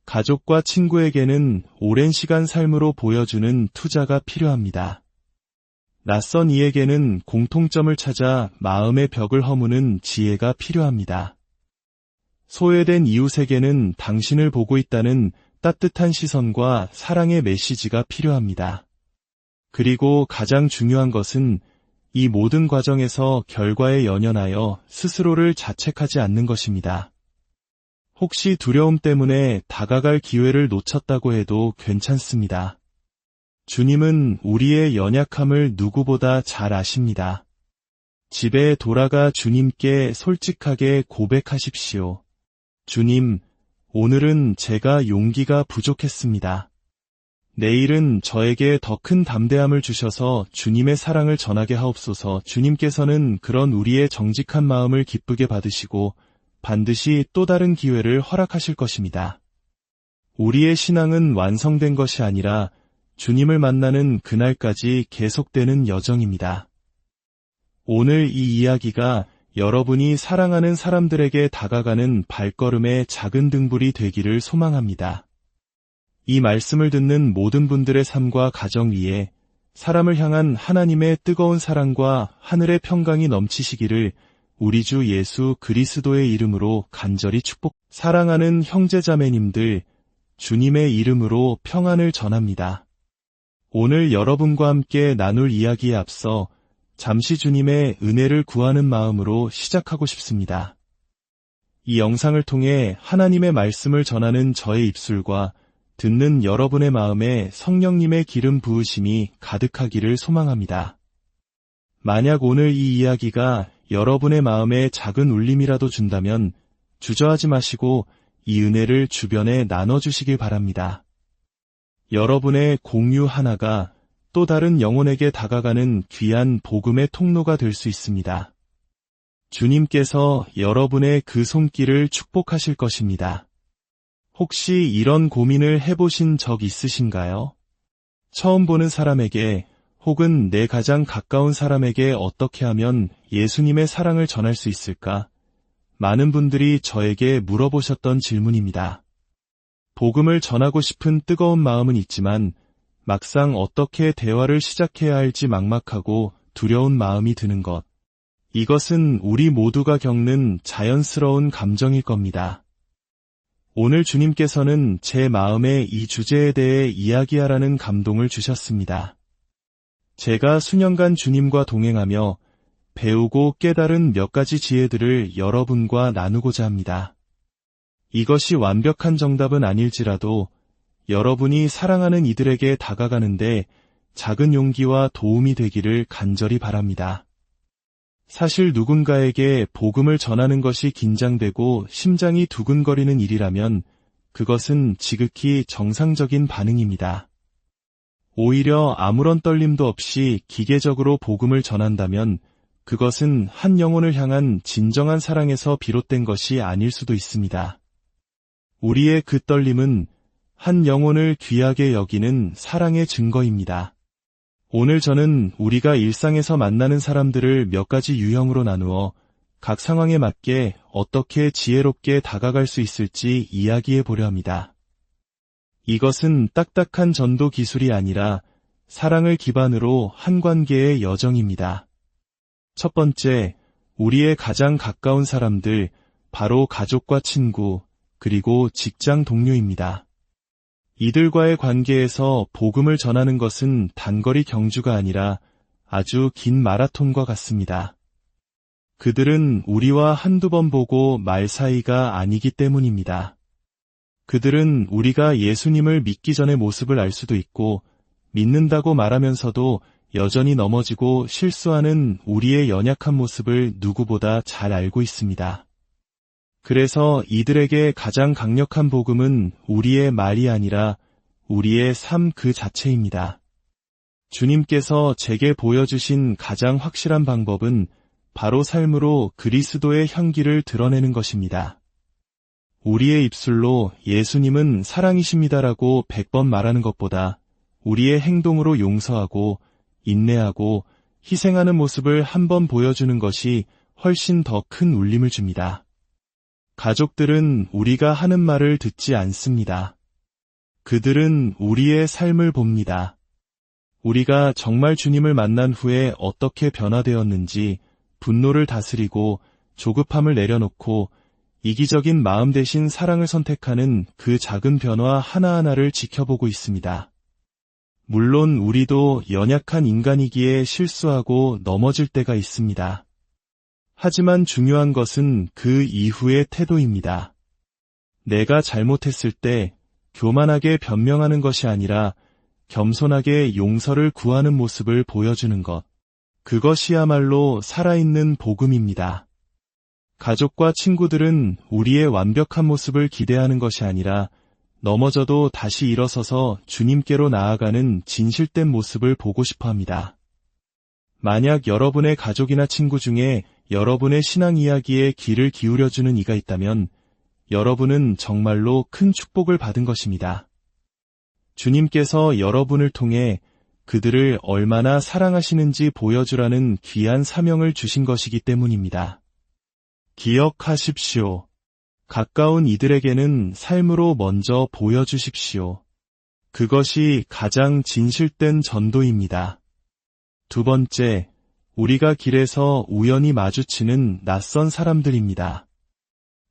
가족과 친구에게는 오랜 시간 삶으로 보여주는 투자가 필요합니다. 낯선 이에게는 공통점을 찾아 마음의 벽을 허무는 지혜가 필요합니다. 소외된 이웃에게는 당신을 보고 있다는 따뜻한 시선과 사랑의 메시지가 필요합니다. 그리고 가장 중요한 것은 이 모든 과정에서 결과에 연연하여 스스로를 자책하지 않는 것입니다. 혹시 두려움 때문에 다가갈 기회를 놓쳤다고 해도 괜찮습니다. 주님은 우리의 연약함을 누구보다 잘 아십니다. 집에 돌아가 주님께 솔직하게 고백하십시오. 주님, 오늘은 제가 용기가 부족했습니다. 내일은 저에게 더 큰 담대함을 주셔서 주님의 사랑을 전하게 하옵소서. 주님께서는 그런 우리의 정직한 마음을 기쁘게 받으시고 반드시 또 다른 기회를 허락하실 것입니다. 우리의 신앙은 완성된 것이 아니라 주님을 만나는 그날까지 계속되는 여정입니다. 오늘 이 이야기가 여러분이 사랑하는 사람들에게 다가가는 발걸음의 작은 등불이 되기를 소망합니다. 이 말씀을 듣는 모든 분들의 삶과 가정 위에 사람을 향한 하나님의 뜨거운 사랑과 하늘의 평강이 넘치시기를 우리 주 예수 그리스도의 이름으로 간절히 사랑하는 형제자매님들, 주님의 이름으로 평안을 전합니다. 오늘 여러분과 함께 나눌 이야기에 앞서 잠시 주님의 은혜를 구하는 마음으로 시작하고 싶습니다. 이 영상을 통해 하나님의 말씀을 전하는 저의 입술과 듣는 여러분의 마음에 성령님의 기름 부으심이 가득하기를 소망합니다. 만약 오늘 이 이야기가 여러분의 마음에 작은 울림이라도 준다면 주저하지 마시고 이 은혜를 주변에 나눠주시길 바랍니다. 여러분의 공유 하나가 또 다른 영혼에게 다가가는 귀한 복음의 통로가 될 수 있습니다. 주님께서 여러분의 그 손길을 축복하실 것입니다. 혹시 이런 고민을 해보신 적 있으신가요? 처음 보는 사람에게 혹은 내 가장 가까운 사람에게 어떻게 하면 예수님의 사랑을 전할 수 있을까? 많은 분들이 저에게 물어보셨던 질문입니다. 복음을 전하고 싶은 뜨거운 마음은 있지만 막상 어떻게 대화를 시작해야 할지 막막하고 두려운 마음이 드는 것. 이것은 우리 모두가 겪는 자연스러운 감정일 겁니다. 오늘 주님께서는 제 마음에 이 주제에 대해 이야기하라는 감동을 주셨습니다. 제가 수년간 주님과 동행하며 배우고 깨달은 몇 가지 지혜들을 여러분과 나누고자 합니다. 이것이 완벽한 정답은 아닐지라도 여러분이 사랑하는 이들에게 다가가는데 작은 용기와 도움이 되기를 간절히 바랍니다. 사실 누군가에게 복음을 전하는 것이 긴장되고 심장이 두근거리는 일이라면 그것은 지극히 정상적인 반응입니다. 오히려 아무런 떨림도 없이 기계적으로 복음을 전한다면 그것은 한 영혼을 향한 진정한 사랑에서 비롯된 것이 아닐 수도 있습니다. 우리의 그 떨림은 한 영혼을 귀하게 여기는 사랑의 증거입니다. 오늘 저는 우리가 일상에서 만나는 사람들을 몇 가지 유형으로 나누어 각 상황에 맞게 어떻게 지혜롭게 다가갈 수 있을지 이야기해 보려 합니다. 이것은 딱딱한 전도 기술이 아니라 사랑을 기반으로 한 관계의 여정입니다. 첫 번째, 우리의 가장 가까운 사람들, 바로 가족과 친구, 그리고 직장 동료입니다. 이들과의 관계에서 복음을 전하는 것은 단거리 경주가 아니라 아주 긴 마라톤과 같습니다. 그들은 우리와 한두 번 보고 말 사이가 아니기 때문입니다. 그들은 우리가 예수님을 믿기 전의 모습을 알 수도 있고 믿는다고 말하면서도 여전히 넘어지고 실수하는 우리의 연약한 모습을 누구보다 잘 알고 있습니다. 그래서 이들에게 가장 강력한 복음은 우리의 말이 아니라 우리의 삶 그 자체입니다. 주님께서 제게 보여주신 가장 확실한 방법은 바로 삶으로 그리스도의 향기를 드러내는 것입니다. 우리의 입술로 예수님은 사랑이십니다라고 100번 말하는 것보다 우리의 행동으로 용서하고 인내하고 희생하는 모습을 한 번 보여주는 것이 훨씬 더 큰 울림을 줍니다. 가족들은 우리가 하는 말을 듣지 않습니다. 그들은 우리의 삶을 봅니다. 우리가 정말 주님을 만난 후에 어떻게 변화되었는지 분노를 다스리고 조급함을 내려놓고 이기적인 마음 대신 사랑을 선택하는 그 작은 변화 하나하나를 지켜보고 있습니다. 물론 우리도 연약한 인간이기에 실수하고 넘어질 때가 있습니다. 하지만 중요한 것은 그 이후의 태도입니다. 내가 잘못했을 때 교만하게 변명하는 것이 아니라 겸손하게 용서를 구하는 모습을 보여주는 것. 그것이야말로 살아있는 복음입니다. 가족과 친구들은 우리의 완벽한 모습을 기대하는 것이 아니라 넘어져도 다시 일어서서 주님께로 나아가는 진실된 모습을 보고 싶어 합니다. 만약 여러분의 가족이나 친구 중에 여러분의 신앙 이야기에 귀를 기울여주는 이가 있다면 여러분은 정말로 큰 축복을 받은 것입니다. 주님께서 여러분을 통해 그들을 얼마나 사랑하시는지 보여주라는 귀한 사명을 주신 것이기 때문입니다. 기억하십시오. 가까운 이들에게는 삶으로 먼저 보여주십시오. 그것이 가장 진실된 전도입니다. 두 번째, 우리가 길에서 우연히 마주치는 낯선 사람들입니다.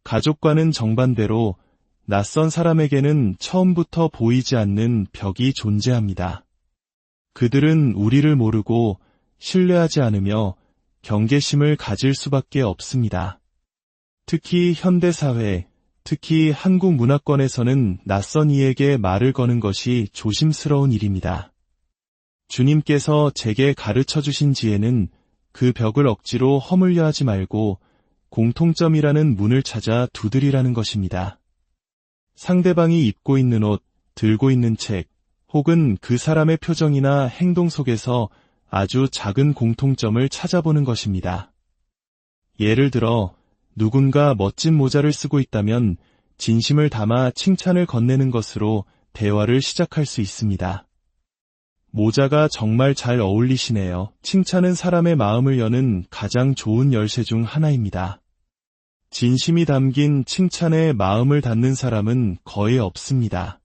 가족과는 정반대로 낯선 사람에게는 처음부터 보이지 않는 벽이 존재합니다. 그들은 우리를 모르고 신뢰하지 않으며 경계심을 가질 수밖에 없습니다. 특히 현대사회, 특히 한국 문화권에서는 낯선 이에게 말을 거는 것이 조심스러운 일입니다. 주님께서 제게 가르쳐 주신 지혜는 그 벽을 억지로 허물려 하지 말고 공통점이라는 문을 찾아 두드리라는 것입니다. 상대방이 입고 있는 옷, 들고 있는 책, 혹은 그 사람의 표정이나 행동 속에서 아주 작은 공통점을 찾아보는 것입니다. 예를 들어 누군가 멋진 모자를 쓰고 있다면 진심을 담아 칭찬을 건네는 것으로 대화를 시작할 수 있습니다. 모자가 정말 잘 어울리시네요. 칭찬은 사람의 마음을 여는 가장 좋은 열쇠 중 하나입니다. 진심이 담긴 칭찬에 마음을 닫는 사람은 거의 없습니다.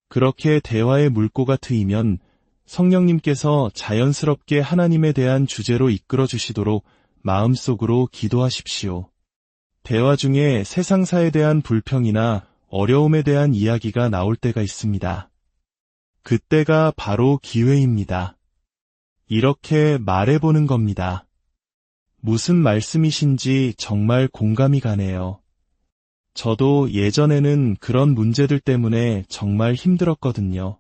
그렇게 대화의 물꼬가 트이면 성령님께서 자연스럽게 하나님에 대한 주제로 이끌어 주시도록 마음속으로 기도하십시오. 대화 중에 세상사에 대한 불평이나 어려움에 대한 이야기가 나올 때가 있습니다. 그때가 바로 기회입니다. 이렇게 말해보는 겁니다. 무슨 말씀이신지 정말 공감이 가네요. 저도 예전에는 그런 문제들 때문에 정말 힘들었거든요.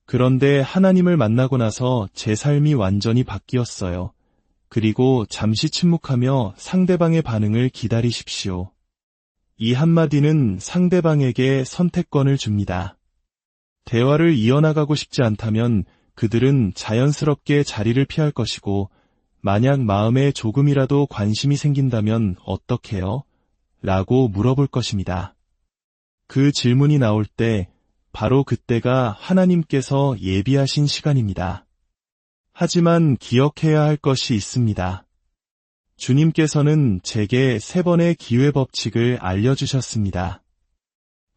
그런데 하나님을 만나고 나서 제 삶이 완전히 바뀌었어요. 그리고 잠시 침묵하며 상대방의 반응을 기다리십시오. 이 한마디는 상대방에게 선택권을 줍니다. 대화를 이어나가고 싶지 않다면 그들은 자연스럽게 자리를 피할 것이고 만약 마음에 조금이라도 관심이 생긴다면 어떡해요? 라고 물어볼 것입니다. 그 질문이 나올 때 바로 그때가 하나님께서 예비하신 시간입니다. 하지만 기억해야 할 것이 있습니다. 주님께서는 제게 3번의 기회 법칙을 알려주셨습니다.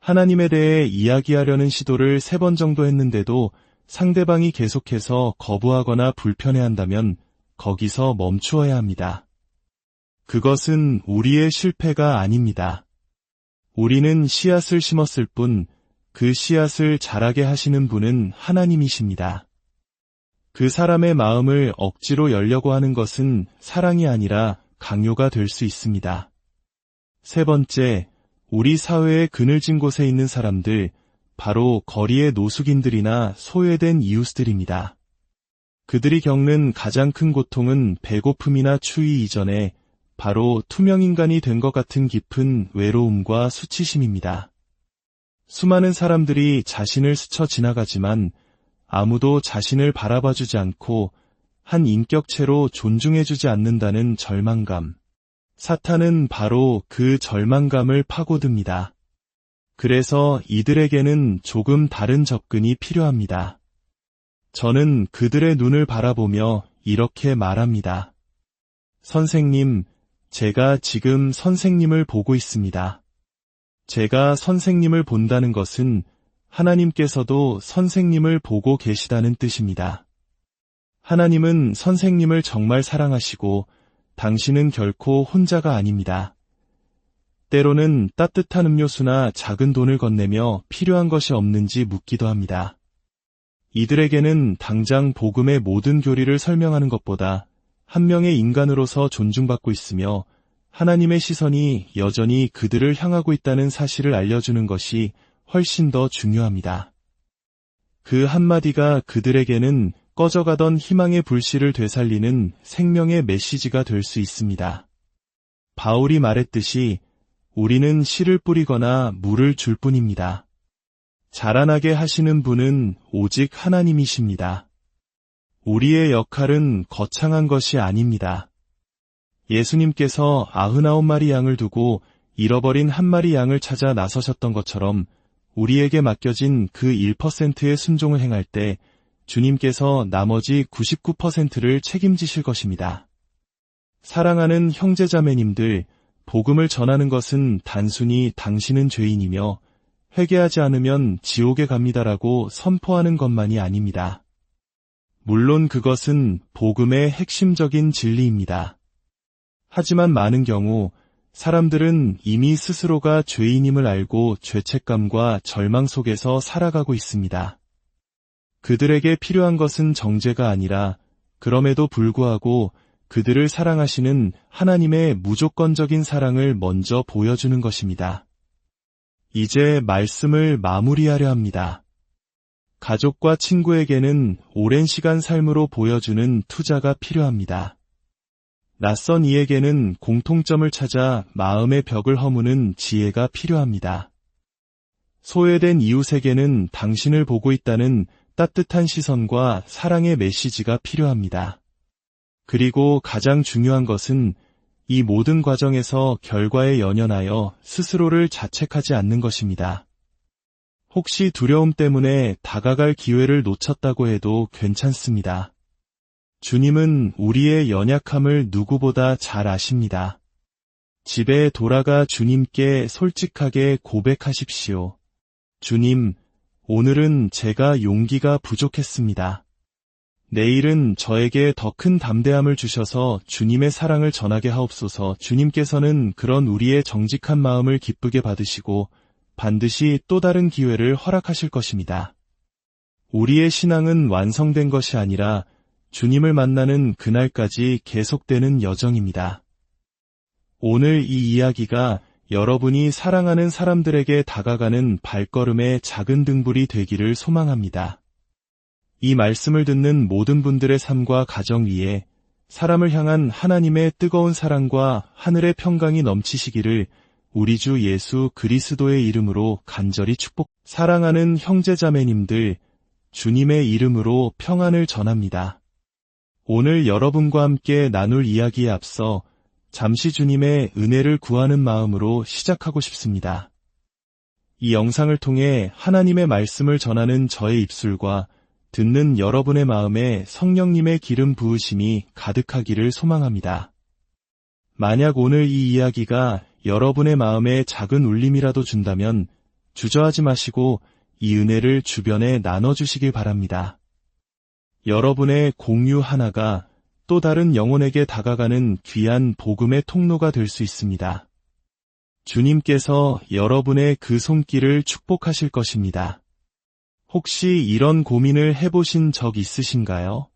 하나님에 대해 이야기하려는 시도를 3번 정도 했는데도 상대방이 계속해서 거부하거나 불편해한다면 거기서 멈추어야 합니다. 그것은 우리의 실패가 아닙니다. 우리는 씨앗을 심었을 뿐 그 씨앗을 자라게 하시는 분은 하나님이십니다. 그 사람의 마음을 억지로 열려고 하는 것은 사랑이 아니라 강요가 될 수 있습니다. 세 번째, 우리 사회의 그늘진 곳에 있는 사람들, 바로 거리의 노숙인들이나 소외된 이웃들입니다. 그들이 겪는 가장 큰 고통은 배고픔이나 추위 이전에 바로 투명인간이 된 것 같은 깊은 외로움과 수치심입니다. 수많은 사람들이 자신을 스쳐 지나가지만 아무도 자신을 바라봐주지 않고 한 인격체로 존중해주지 않는다는 절망감. 사탄은 바로 그 절망감을 파고듭니다. 그래서 이들에게는 조금 다른 접근이 필요합니다. 저는 그들의 눈을 바라보며 이렇게 말합니다. 선생님, 제가 지금 선생님을 보고 있습니다. 제가 선생님을 본다는 것은 하나님께서도 선생님을 보고 계시다는 뜻입니다. 하나님은 선생님을 정말 사랑하시고 당신은 결코 혼자가 아닙니다. 때로는 따뜻한 음료수나 작은 돈을 건네며 필요한 것이 없는지 묻기도 합니다. 이들에게는 당장 복음의 모든 교리를 설명하는 것보다 한 명의 인간으로서 존중받고 있으며 하나님의 시선이 여전히 그들을 향하고 있다는 사실을 알려주는 것이 훨씬 더 중요합니다. 그 한마디가 그들에게는 꺼져가던 희망의 불씨를 되살리는 생명의 메시지가 될 수 있습니다. 바울이 말했듯이 우리는 씨를 뿌리거나 물을 줄 뿐입니다. 자라나게 하시는 분은 오직 하나님이십니다. 우리의 역할은 거창한 것이 아닙니다. 예수님께서 99마리 양을 두고 잃어버린 한 마리 양을 찾아 나서셨던 것처럼 우리에게 맡겨진 그 1%의 순종을 행할 때 주님께서 나머지 99%를 책임지실 것입니다. 사랑하는 형제자매님들, 복음을 전하는 것은 단순히 당신은 죄인이며 회개하지 않으면 지옥에 갑니다라고 선포하는 것만이 아닙니다. 물론 그것은 복음의 핵심적인 진리입니다. 하지만 많은 경우 사람들은 이미 스스로가 죄인임을 알고 죄책감과 절망 속에서 살아가고 있습니다. 그들에게 필요한 것은 정죄가 아니라 그럼에도 불구하고 그들을 사랑하시는 하나님의 무조건적인 사랑을 먼저 보여주는 것입니다. 이제 말씀을 마무리하려 합니다. 가족과 친구에게는 오랜 시간 삶으로 보여주는 투자가 필요합니다. 낯선 이에게는 공통점을 찾아 마음의 벽을 허무는 지혜가 필요합니다. 소외된 이웃에게는 당신을 보고 있다는 따뜻한 시선과 사랑의 메시지가 필요합니다. 그리고 가장 중요한 것은 이 모든 과정에서 결과에 연연하여 스스로를 자책하지 않는 것입니다. 혹시 두려움 때문에 다가갈 기회를 놓쳤다고 해도 괜찮습니다. 주님은 우리의 연약함을 누구보다 잘 아십니다. 집에 돌아가 주님께 솔직하게 고백하십시오. 주님, 오늘은 제가 용기가 부족했습니다. 내일은 저에게 더 큰 담대함을 주셔서 주님의 사랑을 전하게 하옵소서. 주님께서는 그런 우리의 정직한 마음을 기쁘게 받으시고 반드시 또 다른 기회를 허락하실 것입니다. 우리의 신앙은 완성된 것이 아니라 주님을 만나는 그날까지 계속되는 여정입니다. 오늘 이 이야기가 여러분이 사랑하는 사람들에게 다가가는 발걸음의 작은 등불이 되기를 소망합니다. 이 말씀을 듣는 모든 분들의 삶과 가정 위에 사람을 향한 하나님의 뜨거운 사랑과 하늘의 평강이 넘치시기를 우리 주 예수 그리스도의 이름으로 간절히 사랑하는 형제자매님들, 주님의 이름으로 평안을 전합니다. 오늘 여러분과 함께 나눌 이야기에 앞서 잠시 주님의 은혜를 구하는 마음으로 시작하고 싶습니다. 이 영상을 통해 하나님의 말씀을 전하는 저의 입술과 듣는 여러분의 마음에 성령님의 기름 부으심이 가득하기를 소망합니다. 만약 오늘 이 이야기가 여러분의 마음에 작은 울림이라도 준다면 주저하지 마시고 이 은혜를 주변에 나눠주시길 바랍니다. 여러분의 공유 하나가 또 다른 영혼에게 다가가는 귀한 복음의 통로가 될 수 있습니다. 주님께서 여러분의 그 손길을 축복하실 것입니다. 혹시 이런 고민을 해보신 적 있으신가요?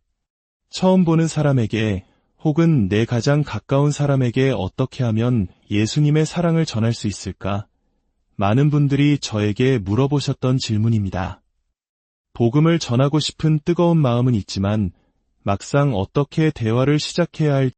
처음 보는 사람에게 혹은 내 가장 가까운 사람에게 어떻게 하면 예수님의 사랑을 전할 수 있을까? 많은 분들이 저에게 물어보셨던 질문입니다. 복음을 전하고 싶은 뜨거운 마음은 있지만 막상 어떻게 대화를 시작해야 할지